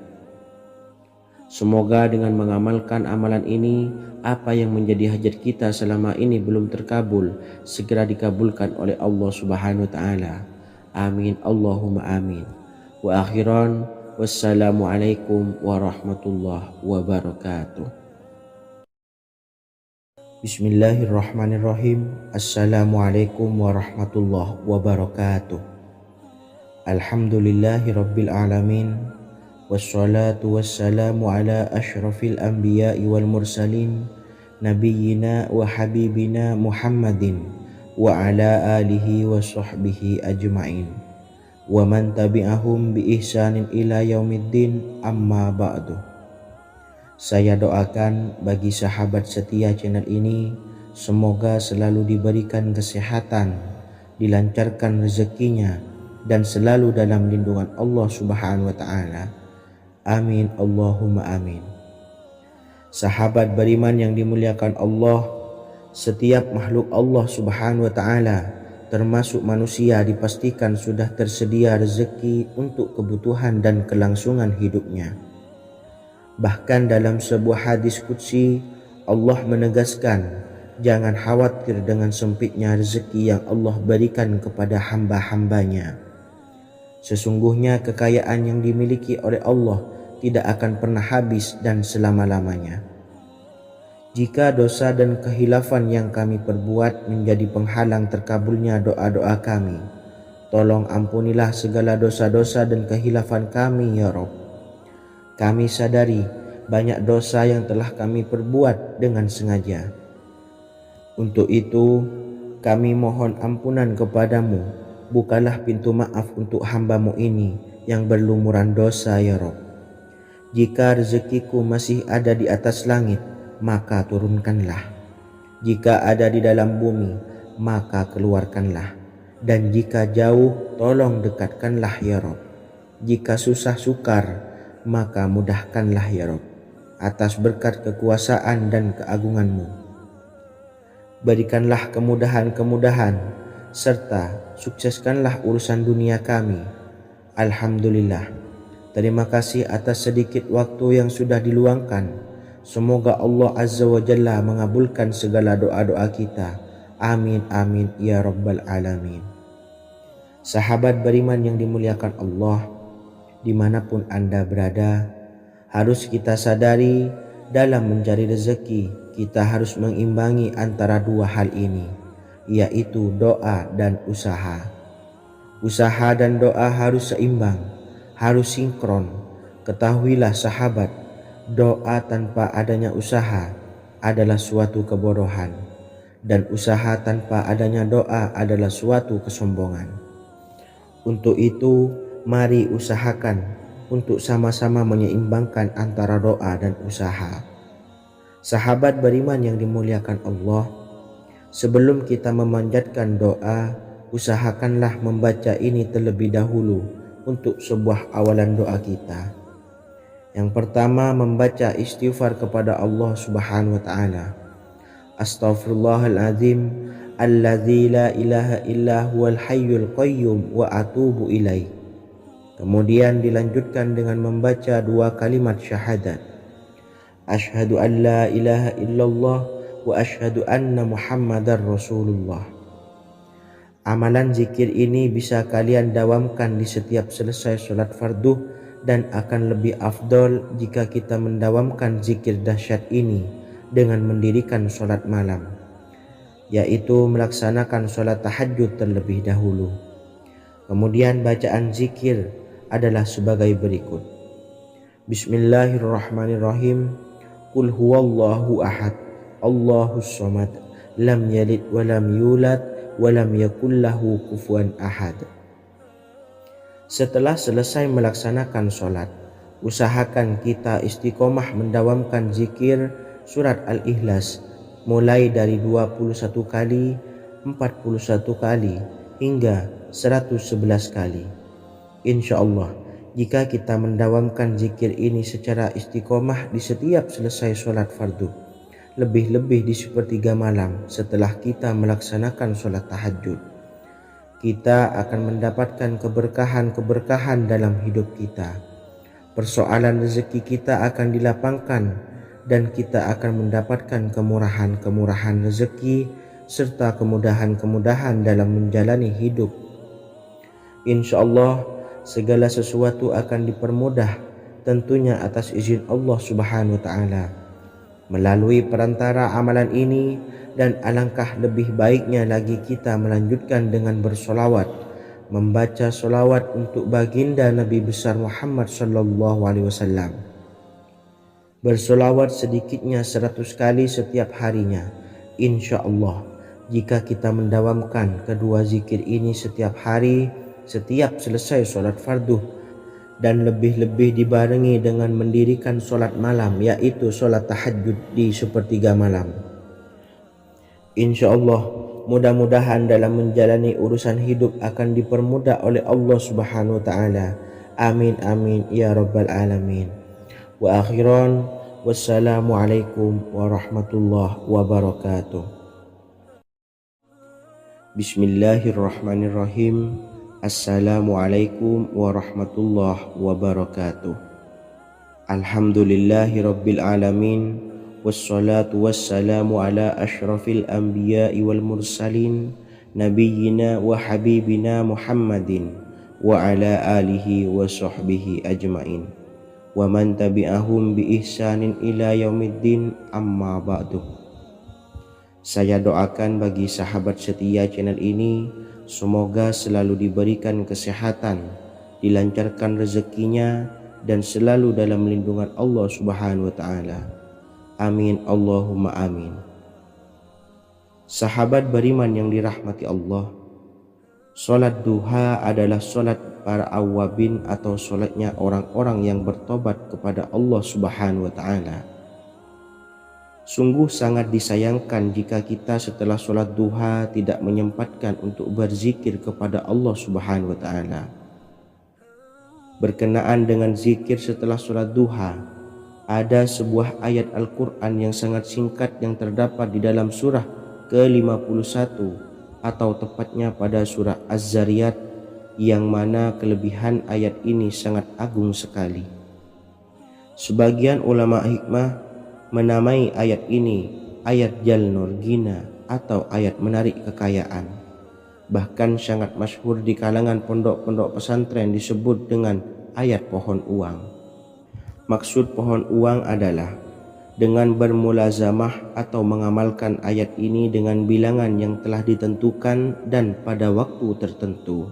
Semoga dengan mengamalkan amalan ini, apa yang menjadi hajat kita selama ini belum terkabul, segera dikabulkan oleh Allah Subhanahu wa Ta'ala. Amin, Allahumma amin. Wa akhiran, wassalamualaikum warahmatullahi wabarakatuh. Bismillahirrahmanirrahim. Assalamualaikum warahmatullahi wabarakatuh. Alhamdulillahi rabbil alamin. Wassalatu wassalamu ala ashrafil anbiya'i wal mursalin nabiyyina wa habibina Muhammadin wa ala alihi wa sahbihi ajma'in wa man tabi'ahum bi ihsanin ila yaumiddin, amma ba'du. Saya doakan bagi sahabat setia channel ini, semoga selalu diberikan kesehatan, dilancarkan rezekinya, dan selalu dalam lindungan Allah Subhanahu wa Ta'ala. Amin, Allahumma amin. Sahabat beriman yang dimuliakan Allah, setiap makhluk Allah Subhanahu wa Ta'ala, termasuk manusia, dipastikan sudah tersedia rezeki untuk kebutuhan dan kelangsungan hidupnya. Bahkan dalam sebuah hadis qudsi, Allah menegaskan, jangan khawatir dengan sempitnya rezeki yang Allah berikan kepada hamba-hambanya. Sesungguhnya kekayaan yang dimiliki oleh Allah tidak akan pernah habis dan selama-lamanya. Jika dosa dan kehilafan yang kami perbuat menjadi penghalang terkabulnya doa-doa kami, tolong ampunilah segala dosa-dosa dan kehilafan kami ya Rabb. Kami sadari banyak dosa yang telah kami perbuat dengan sengaja. Untuk itu kami mohon ampunan kepadamu. Bukalah pintu maaf untuk hamba-Mu ini yang berlumuran dosa ya Rabb. Jika rezekiku masih ada di atas langit, maka turunkanlah. Jika ada di dalam bumi, maka keluarkanlah. Dan jika jauh, tolong dekatkanlah ya Rabb. Jika susah sukar, maka mudahkanlah ya Rabb, atas berkat kekuasaan dan keagungan-Mu. Berikanlah kemudahan-kemudahan, serta sukseskanlah urusan dunia kami. Alhamdulillah. Terima kasih atas sedikit waktu yang sudah diluangkan. Semoga Allah Azza wa Jalla mengabulkan segala doa-doa kita. Amin amin ya rabbal alamin. Sahabat beriman yang dimuliakan Allah, dimanapun Anda berada, harus kita sadari dalam mencari rezeki kita harus mengimbangi antara dua hal ini, yaitu doa dan usaha. Usaha dan doa harus seimbang, harus sinkron. Ketahuilah sahabat, doa tanpa adanya usaha adalah suatu kebodohan, dan usaha tanpa adanya doa adalah suatu kesombongan. Untuk itu, mari usahakan untuk sama-sama menyeimbangkan antara doa dan usaha. Sahabat beriman yang dimuliakan Allah, sebelum kita memanjatkan doa, usahakanlah membaca ini terlebih dahulu untuk sebuah awalan doa kita. Yang pertama, membaca istighfar kepada Allah Subhanahu wa Ta'ala. Astaghfirullahaladzim alladzi la ilaha illa huwal hayyul qayyum wa atubu ilaih. Kemudian dilanjutkan dengan membaca dua kalimat syahadat. Asyhadu an la ilaha illallah wa asyhadu anna Muhammadar Rasulullah. Amalan zikir ini bisa kalian dawamkan di setiap selesai sholat fardu, dan akan lebih afdol jika kita mendawamkan zikir dahsyat ini dengan mendirikan sholat malam, yaitu melaksanakan sholat tahajud terlebih dahulu. Kemudian bacaan zikir adalah sebagai berikut. Bismillahirrahmanirrahim. Qul huwallahu ahad, Allahus samad, lam yalid wa lam yulad wa lam yakul lahu kufuwan ahad. Setelah selesai melaksanakan sholat, usahakan kita istiqomah mendawamkan zikir surat Al-Ikhlas mulai dari 21 kali, 41 kali, hingga 111 kali. Insya Allah, jika kita mendawamkan zikir ini secara istiqomah di setiap selesai sholat fardu, lebih-lebih di sepertiga malam setelah kita melaksanakan sholat tahajud, kita akan mendapatkan keberkahan-keberkahan dalam hidup kita. Persoalan rezeki kita akan dilapangkan dan kita akan mendapatkan kemurahan-kemurahan rezeki serta kemudahan-kemudahan dalam menjalani hidup. Insya Allah, segala sesuatu akan dipermudah, tentunya atas izin Allah Subhanahu wa Ta'ala. Melalui perantara amalan ini, dan alangkah lebih baiknya lagi kita melanjutkan dengan bersolawat, membaca solawat untuk baginda Nabi besar Muhammad sallallahu alaihi wasallam. Bersolawat sedikitnya 100 kali setiap harinya. Insya Allah, jika kita mendawamkan kedua zikir ini setiap hari, setiap selesai sholat fardu, dan lebih-lebih dibarengi dengan mendirikan sholat malam, yaitu sholat tahajud di sepertiga malam, insya Allah mudah-mudahan dalam menjalani urusan hidup akan dipermudah oleh Allah Subhanahu wa Ta'ala. Amin amin ya rabbal alamin. Wa akhiran, wassalamualaikum warahmatullahi wabarakatuh. Bismillahirrahmanirrahim. Assalamualaikum warahmatullahi wabarakatuh. Alhamdulillahi rabbil alamin, wassalatu wassalamu ala ashrafil anbiya'i wal mursalin, nabiyyina wa habibina Muhammadin wa ala alihi wa sahbihi ajmain, wa man tabi'ahum bi ihsanin ila yaumiddin, amma ba'du. Saya doakan bagi sahabat setia channel ini, semoga selalu diberikan kesehatan, dilancarkan rezekinya, dan selalu dalam lindungan Allah Subhanahu wa Ta'ala. Amin Allahumma amin. Sahabat beriman yang dirahmati Allah, sholat duha adalah sholat para awabin atau sholatnya orang-orang yang bertobat kepada Allah Subhanahu wa Ta'ala. Sungguh sangat disayangkan jika kita setelah sholat duha tidak menyempatkan untuk berzikir kepada Allah Subhanahu wa Ta'ala. Berkenaan dengan zikir setelah sholat duha, ada sebuah ayat Al-Quran yang sangat singkat yang terdapat di dalam surah ke-51 atau tepatnya pada surah Az-Zariyat, yang mana kelebihan ayat ini sangat agung sekali. Sebagian ulama hikmah menamai ayat ini ayat Jalnur Gina atau ayat menarik kekayaan. Bahkan sangat masyhur di kalangan pondok-pondok pesantren disebut dengan ayat pohon uang. Maksud pohon uang adalah dengan bermulazamah atau mengamalkan ayat ini dengan bilangan yang telah ditentukan dan pada waktu tertentu,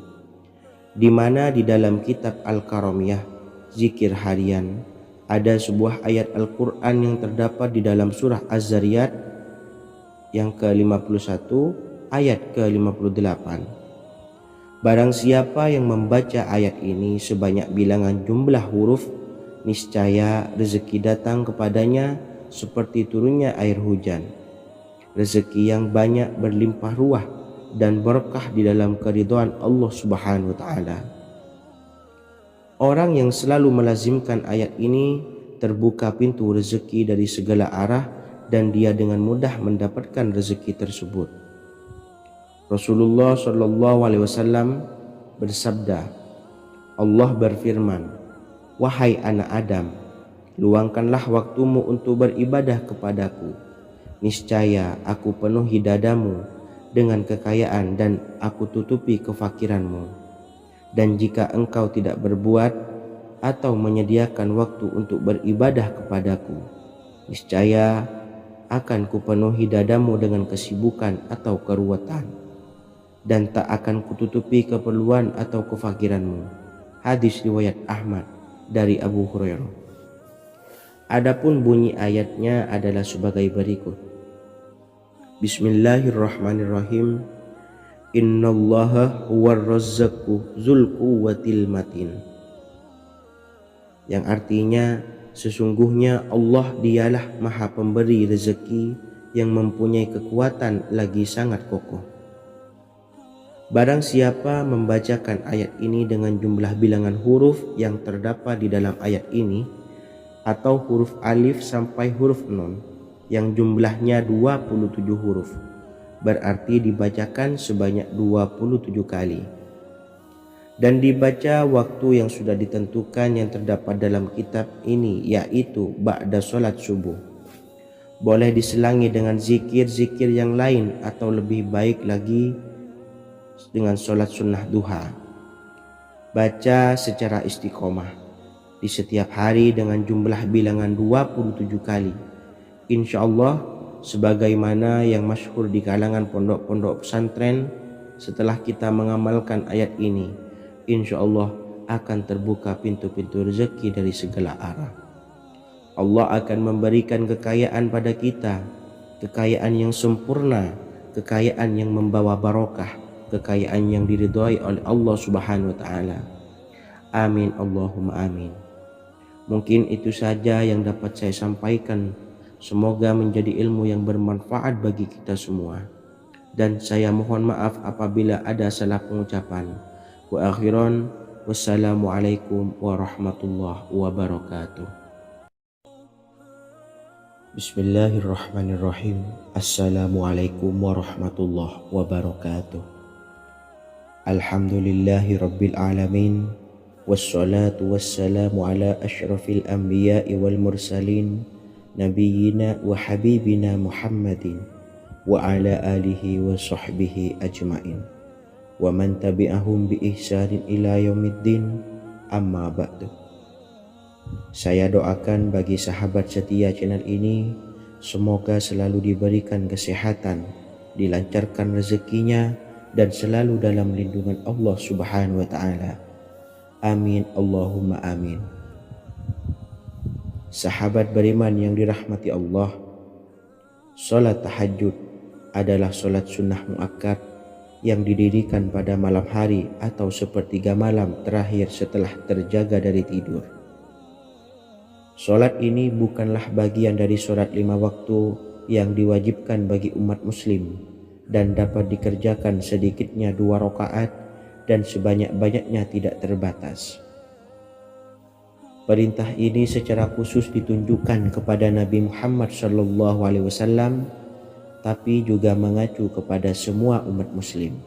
di mana di dalam kitab Al-Karamiyah zikir harian ada sebuah ayat Al-Quran yang terdapat di dalam surah Az-Zariyat yang ke-51 ayat ke-58. Barang siapa yang membaca ayat ini sebanyak bilangan jumlah huruf, niscaya rezeki datang kepadanya seperti turunnya air hujan. Rezeki yang banyak berlimpah ruah dan berkah di dalam keridhaan Allah Subhanahu wa Ta'ala. Orang yang selalu melazimkan ayat ini terbuka pintu rezeki dari segala arah dan dia dengan mudah mendapatkan rezeki tersebut. Rasulullah Shallallahu Alaihi Wasallam bersabda, Allah berfirman, wahai anak Adam, luangkanlah waktumu untuk beribadah kepadaku. Niscaya aku penuhi dadamu dengan kekayaan dan aku tutupi kefakiranmu. Dan jika engkau tidak berbuat atau menyediakan waktu untuk beribadah kepadaku, niscaya akan kupenuhi dadamu dengan kesibukan atau keruwetan, dan tak akan kututupi keperluan atau kefakiranmu. Hadis riwayat Ahmad dari Abu Hurairah. Adapun bunyi ayatnya adalah sebagai berikut. Bismillahirrahmanirrahim. Innallaha huwar razzaqu dzul quwwatil matin. Yang artinya, sesungguhnya Allah dialah Maha Pemberi rezeki yang mempunyai kekuatan lagi sangat kokoh. Barang siapa membacakan ayat ini dengan jumlah bilangan huruf yang terdapat di dalam ayat ini, atau huruf alif sampai huruf nun yang jumlahnya 27 huruf, berarti dibacakan sebanyak 27 kali. Dan dibaca waktu yang sudah ditentukan yang terdapat dalam kitab ini, yaitu ba'da sholat subuh. Boleh diselangi dengan zikir-zikir yang lain, atau lebih baik lagi dengan sholat sunnah duha. Baca secara istiqomah di setiap hari dengan jumlah bilangan 27 kali. Insya Allah, sebagaimana yang masyhur di kalangan pondok-pondok pesantren, setelah kita mengamalkan ayat ini, insya Allah akan terbuka pintu-pintu rezeki dari segala arah. Allah akan memberikan kekayaan pada kita, kekayaan yang sempurna, kekayaan yang membawa barokah, kekayaan yang diridhai oleh Allah Subhanahu wa taala. Amin Allahumma amin. Mungkin itu saja yang dapat saya sampaikan. Semoga menjadi ilmu yang bermanfaat bagi kita semua. Dan saya mohon maaf apabila ada salah pengucapan. Wa akhiran, wassalamualaikum warahmatullahi wabarakatuh. Bismillahirrahmanirrahim. Assalamualaikum warahmatullahi wabarakatuh. Alhamdulillahi rabbil alamin. Wassalatu wassalamu ala ashrafil anbiya'i wal mursalin, nabiyyina wa habibina Muhammadin wa ala alihi wa sahbihi ajmain wa man tabi'ahum bi ihsanin ila yaumiddin, amma ba'du. Saya doakan bagi sahabat setia channel ini, semoga selalu diberikan kesehatan, dilancarkan rezekinya, dan selalu dalam lindungan Allah Subhanahu wa taala. Amin Allahumma amin. Sahabat beriman yang dirahmati Allah, salat tahajud adalah salat sunnah muakkad yang didirikan pada malam hari atau sepertiga malam terakhir setelah terjaga dari tidur. Salat ini bukanlah bagian dari salat 5 waktu yang diwajibkan bagi umat muslim dan dapat dikerjakan sedikitnya 2 rakaat dan sebanyak-banyaknya tidak terbatas. Perintah ini secara khusus ditunjukkan kepada Nabi Muhammad SAW, tapi juga mengacu kepada semua umat muslim.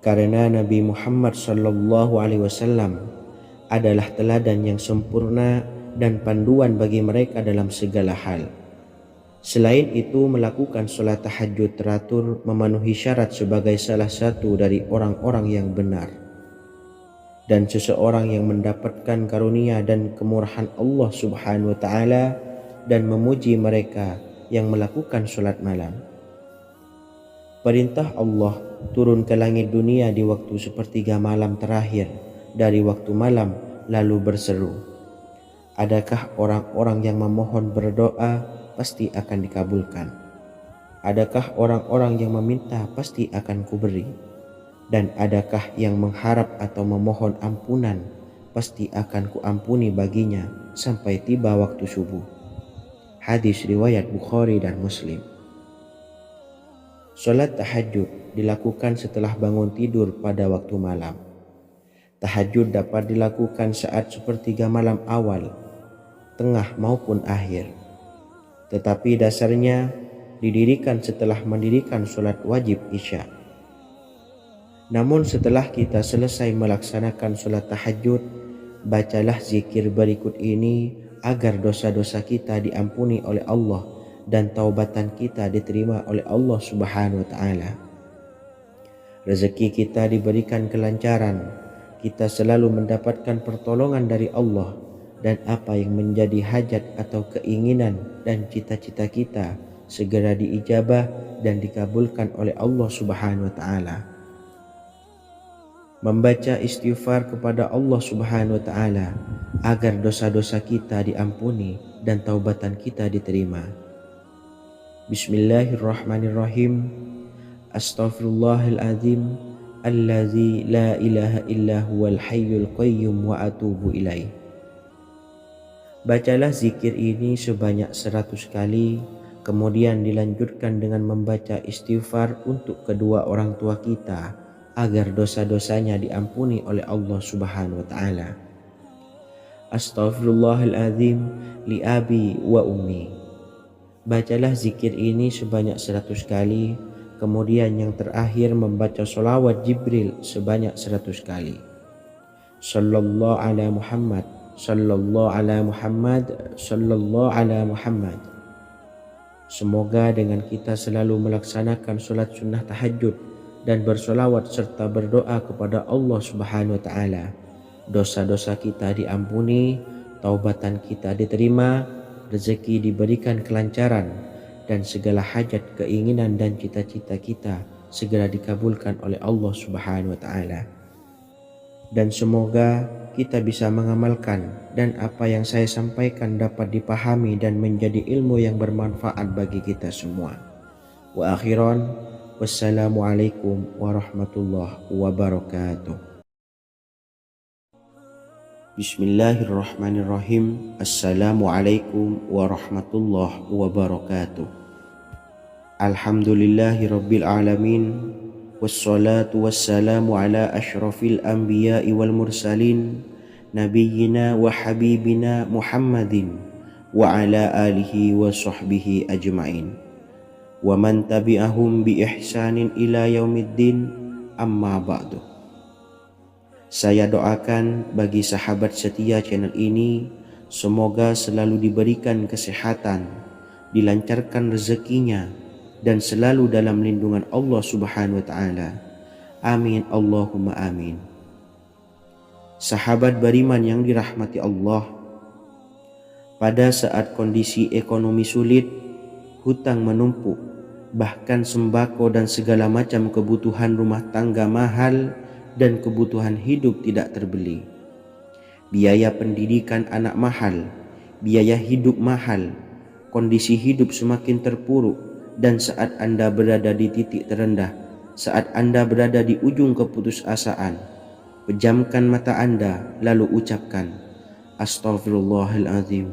Karena Nabi Muhammad SAW adalah teladan yang sempurna dan panduan bagi mereka dalam segala hal. Selain itu, melakukan sholat tahajud teratur memenuhi syarat sebagai salah satu dari orang-orang yang benar. Dan seseorang yang mendapatkan karunia dan kemurahan Allah Subhanahu wa taala dan memuji mereka yang melakukan sholat malam. Perintah Allah turun ke langit dunia di waktu sepertiga malam terakhir dari waktu malam, lalu berseru, adakah orang-orang yang memohon berdoa pasti akan dikabulkan? Adakah orang-orang yang meminta pasti akan kuberi? Dan adakah yang mengharap atau memohon ampunan pasti akan kuampuni baginya sampai tiba waktu subuh. Hadis riwayat Bukhari dan Muslim. Salat tahajud dilakukan setelah bangun tidur pada waktu malam. Tahajud dapat dilakukan saat sepertiga malam awal, tengah maupun akhir. Tetapi dasarnya didirikan setelah mendirikan sholat wajib isya. Namun setelah kita selesai melaksanakan sholat tahajud, bacalah zikir berikut ini agar dosa-dosa kita diampuni oleh Allah dan taubatan kita diterima oleh Allah Subhanahu wa taala. Rezeki kita diberikan kelancaran, kita selalu mendapatkan pertolongan dari Allah, dan apa yang menjadi hajat atau keinginan dan cita-cita kita segera diijabah dan dikabulkan oleh Allah Subhanahu wa taala. membaca istighfar kepada Allah Subhanahu wa taala agar dosa-dosa kita diampuni dan taubatan kita diterima. Bismillahirrahmanirrahim. Astaghfirullahaladzim allazi la ilaha illa huwal hayyul qayyum wa atubu ilaih. Bacalah zikir ini sebanyak 100 kali, kemudian dilanjutkan dengan membaca istighfar untuk kedua orang tua kita agar dosa-dosanya diampuni oleh Allah Subhanahu wa taala. Astaghfirullahaladzim li abi wa ummi. Bacalah zikir ini sebanyak 100 kali, kemudian yang terakhir membaca sholawat Jibril sebanyak 100 kali. Sallallahu ala Muhammad, sallallahu ala Muhammad, sallallahu ala Muhammad. Semoga dengan kita selalu melaksanakan sholat sunnah tahajud dan bersolawat serta berdoa kepada Allah Subhanahu wa taala, dosa-dosa kita diampuni, taubatan kita diterima, rezeki diberikan kelancaran, dan segala hajat, keinginan dan cita-cita kita segera dikabulkan oleh Allah Subhanahu wa taala. Dan semoga kita bisa mengamalkan dan apa yang saya sampaikan dapat dipahami dan menjadi ilmu yang bermanfaat bagi kita semua. Wa akhiran, wassalamualaikum warahmatullahi wabarakatuh. Bismillahirrahmanirrahim. Assalamualaikum warahmatullahi wabarakatuh. Alhamdulillahi rabbil alamin. Wassalatu wassalamu ala ashrafil anbiya'i wal mursalin, nabiyyina wa habibina Muhammadin wa ala alihi wa sahbihi ajma'in wa man tabi'ahum bi ihsanin ila yaumiddin, amma ba'du. Saya doakan bagi sahabat setia channel ini, semoga selalu diberikan kesehatan, dilancarkan rezekinya, dan selalu dalam lindungan Allah Subhanahu wa taala. Amin Allahumma amin. Sahabat beriman yang dirahmati Allah, pada saat kondisi ekonomi sulit, hutang menumpuk, bahkan sembako dan segala macam kebutuhan rumah tangga mahal dan kebutuhan hidup tidak terbeli. Biaya pendidikan anak mahal, biaya hidup mahal, kondisi hidup semakin terpuruk, dan saat Anda berada di titik terendah, saat Anda berada di ujung keputusasaan, pejamkan mata Anda lalu ucapkan Astaghfirullahaladzim,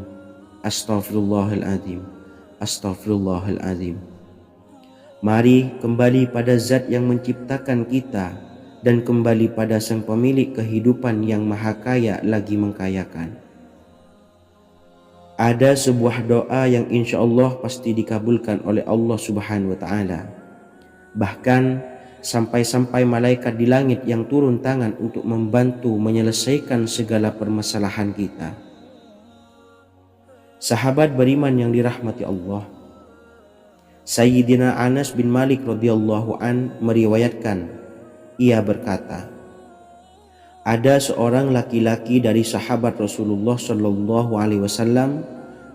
Astaghfirullahaladzim, Astaghfirullahaladzim. Mari kembali pada Zat yang menciptakan kita dan kembali pada Sang Pemilik kehidupan yang maha kaya lagi mengkayakan. Ada sebuah doa yang insya Allah pasti dikabulkan oleh Allah Subhanahu wa taala. Bahkan sampai-sampai malaikat di langit yang turun tangan untuk membantu menyelesaikan segala permasalahan kita. Sahabat beriman yang dirahmati Allah, Sayyidina Anas bin Malik radhiyallahu an meriwayatkan, ia berkata, ada seorang laki-laki dari sahabat Rasulullah Shallallahu Alaihi Wasallam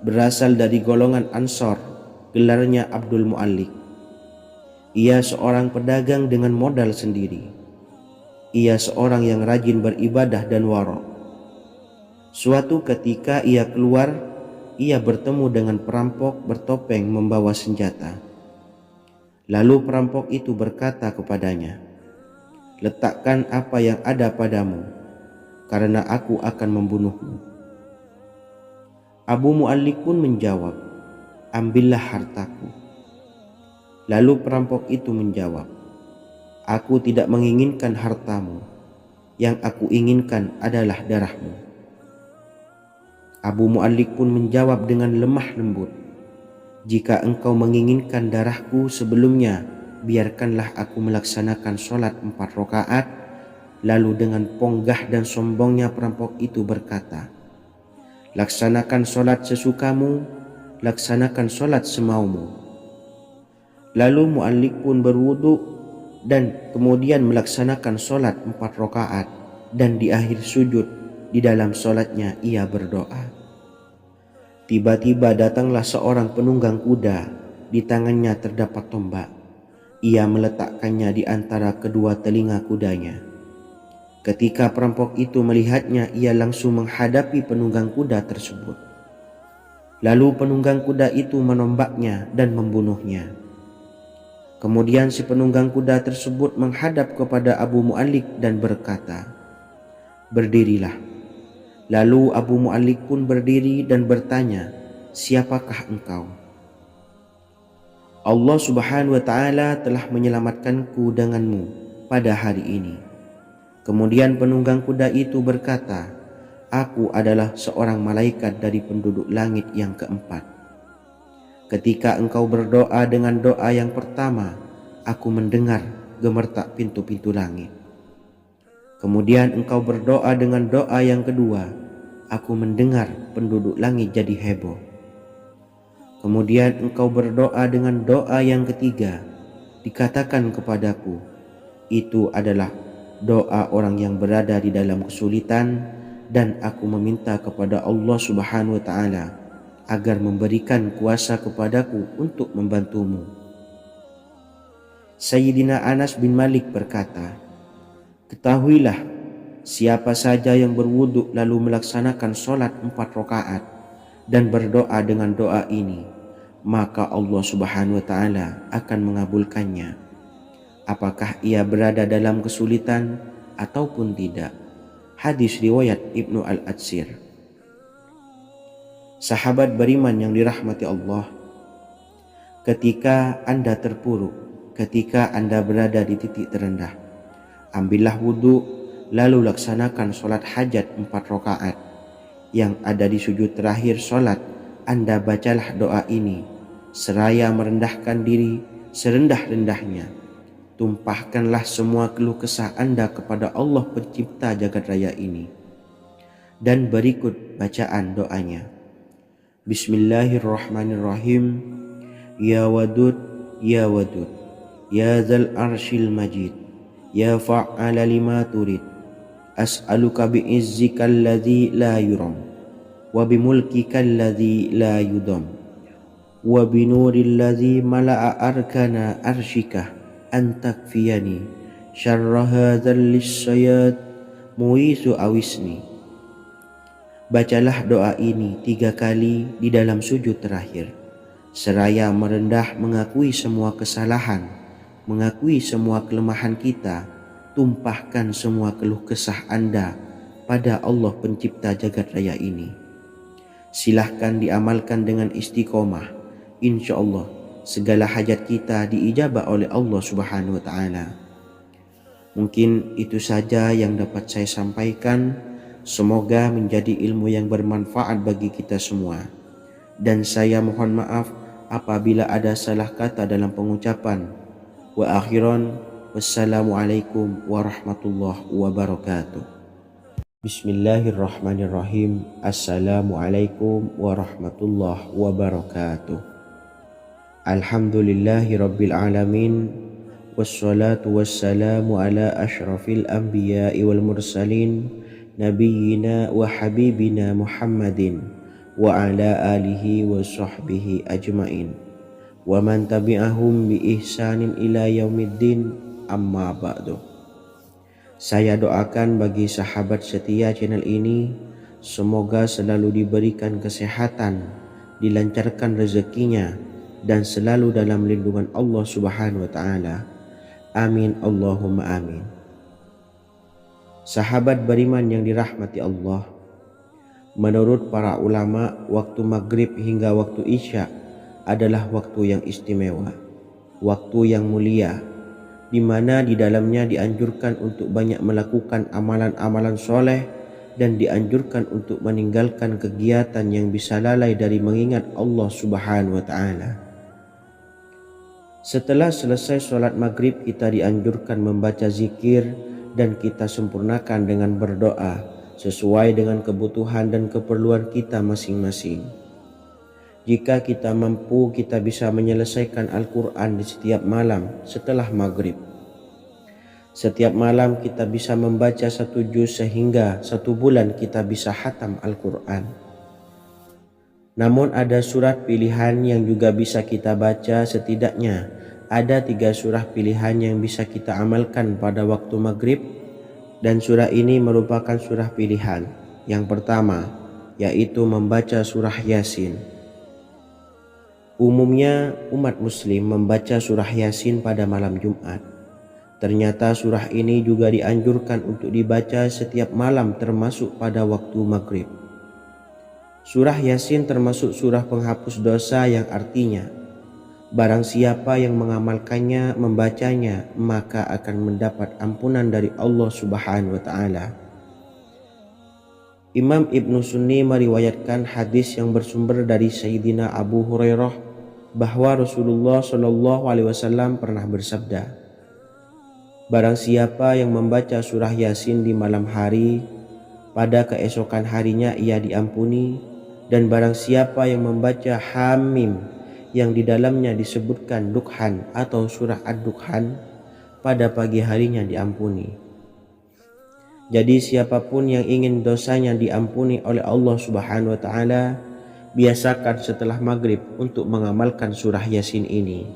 berasal dari golongan Ansor, gelarnya Abdul Mu'allik. Ia seorang pedagang dengan modal sendiri. Ia seorang yang rajin beribadah dan wara'. Suatu ketika ia keluar, ia bertemu dengan perampok bertopeng membawa senjata. Lalu perampok itu berkata kepadanya, letakkan apa yang ada padamu, karena aku akan membunuhmu. Abu Mu'allik pun menjawab, ambillah hartaku. Lalu perampok itu menjawab, aku tidak menginginkan hartamu, yang aku inginkan adalah darahmu. Abu Mu'allik pun menjawab dengan lemah lembut, jika engkau menginginkan darahku sebelumnya, biarkanlah aku melaksanakan sholat 4 rakaat. Lalu dengan ponggah dan sombongnya perampok itu berkata, laksanakan sholat sesukamu, laksanakan sholat semaumu. Lalu Mu'allik pun berwudu dan kemudian melaksanakan sholat 4 rakaat, dan di akhir sujud di dalam sholatnya ia berdoa. Tiba-tiba datanglah seorang penunggang kuda, di tangannya terdapat tombak. Ia meletakkannya di antara kedua telinga kudanya. Ketika perampok itu melihatnya, ia langsung menghadapi penunggang kuda tersebut. Lalu penunggang kuda itu menombaknya dan membunuhnya. Kemudian si penunggang kuda tersebut menghadap kepada Abu Mu'allik dan berkata, "Berdirilah." Lalu Abu Mu'allik pun berdiri dan bertanya, "Siapakah engkau?" "Allah Subhanahu wa Ta'ala telah menyelamatkanku denganmu pada hari ini." Kemudian penunggang kuda itu berkata, "Aku adalah seorang malaikat dari penduduk langit yang keempat. Ketika engkau berdoa dengan doa yang pertama, aku mendengar gemertak pintu-pintu langit. Kemudian engkau berdoa dengan doa yang kedua, aku mendengar penduduk langit jadi heboh. Kemudian engkau berdoa dengan doa yang ketiga, dikatakan kepadaku, itu adalah doa orang yang berada di dalam kesulitan, dan aku meminta kepada Allah Subhanahu wa Ta'ala agar memberikan kuasa kepadaku untuk membantumu." Sayyidina Anas bin Malik berkata, "Ketahuilah, siapa saja yang berwudu lalu melaksanakan sholat 4 rakaat dan berdoa dengan doa ini, maka Allah Subhanahu wa Ta'ala akan mengabulkannya, apakah ia berada dalam kesulitan ataupun tidak." Hadis riwayat Ibnu Al-Atsir. Sahabat beriman yang dirahmati Allah, ketika Anda terpuruk, ketika Anda berada di titik terendah, ambillah wudhu, lalu laksanakan sholat hajat 4 rakaat. Yang ada di sujud terakhir sholat, Anda bacalah doa ini, seraya merendahkan diri serendah-rendahnya. Tumpahkanlah semua keluh kesah Anda kepada Allah pencipta jagat raya ini. Dan berikut bacaan doanya. Bismillahirrahmanirrahim. Ya Wadud, Ya Wadud, Ya Dzal Arsyil Majid, Ya Fa'ala lima turid, as'aluka bi'izzikal ladzi la yuram, wa bimulkikal ladzi la yudam, wa binuril ladzi mala'a arkana arsyika, antakfiyani syarra hadzal lisyayad muisu awisni. Bacalah doa ini 3 kali di dalam sujud terakhir, seraya merendah mengakui semua kesalahan, mengakui semua kelemahan kita. Tumpahkan semua keluh kesah Anda pada Allah pencipta jagat raya ini. Silahkan diamalkan dengan istiqomah. Insya Allah segala hajat kita diijabah oleh Allah Subhanahu wa Ta'ala. Mungkin itu saja yang dapat saya sampaikan. Semoga menjadi ilmu yang bermanfaat bagi kita semua. Dan saya mohon maaf apabila ada salah kata dalam pengucapan. Wa akhiran, wassalamualaikum warahmatullahi wabarakatuh. Bismillahirrahmanirrahim. Assalamualaikum warahmatullahi wabarakatuh. Alhamdulillahi rabbil alamin, wassalatu wassalamu ala ashrafil anbiya'i wal mursalin, nabiyyina wa habibina Muhammadin wa ala alihi wa sahbihi ajmain, wa man tabi'ahum bi ihsanin ila yaumiddin, amma ba'du. Saya doakan bagi sahabat setia channel ini, semoga selalu diberikan kesehatan, dilancarkan rezekinya, dan selalu dalam lindungan Allah Subhanahu wa Ta'ala. Amin Allahumma amin. Sahabat beriman yang dirahmati Allah, menurut para ulama, waktu maghrib hingga waktu isya adalah waktu yang istimewa, waktu yang mulia, di mana di dalamnya dianjurkan untuk banyak melakukan amalan-amalan soleh dan dianjurkan untuk meninggalkan kegiatan yang bisa lalai dari mengingat Allah Subhanahu wa Ta'ala. Setelah selesai sholat maghrib, kita dianjurkan membaca zikir dan kita sempurnakan dengan berdoa sesuai dengan kebutuhan dan keperluan kita masing-masing. Jika kita mampu, kita bisa menyelesaikan Al-Quran di setiap malam setelah maghrib. Setiap malam kita bisa membaca 1 juz sehingga 1 bulan kita bisa khatam Al-Quran. Namun ada surat pilihan yang juga bisa kita baca. Setidaknya ada 3 surah pilihan yang bisa kita amalkan pada waktu maghrib. Dan surah ini merupakan surah pilihan. Yang pertama, yaitu membaca surah Yasin. Umumnya umat muslim membaca surah Yasin pada malam Jumat. Ternyata surah ini juga dianjurkan untuk dibaca setiap malam termasuk pada waktu maghrib. Surah Yasin termasuk surah penghapus dosa yang artinya barang siapa yang mengamalkannya, membacanya, maka akan mendapat ampunan dari Allah Subhanahu wa taala. Imam Ibnu Sunni meriwayatkan hadis yang bersumber dari Sayyidina Abu Hurairah bahwa Rasulullah Shallallahu alaihi wasallam pernah bersabda, barang siapa yang membaca surah Yasin di malam hari, pada keesokan harinya ia diampuni, dan barang siapa yang membaca Hamim yang di dalamnya disebutkan Dukhan atau surah Ad-Dukhan, pada pagi harinya diampuni. Jadi siapapun yang ingin dosanya diampuni oleh Allah Subhanahu wa taala, biasakan setelah maghrib untuk mengamalkan surah Yasin ini.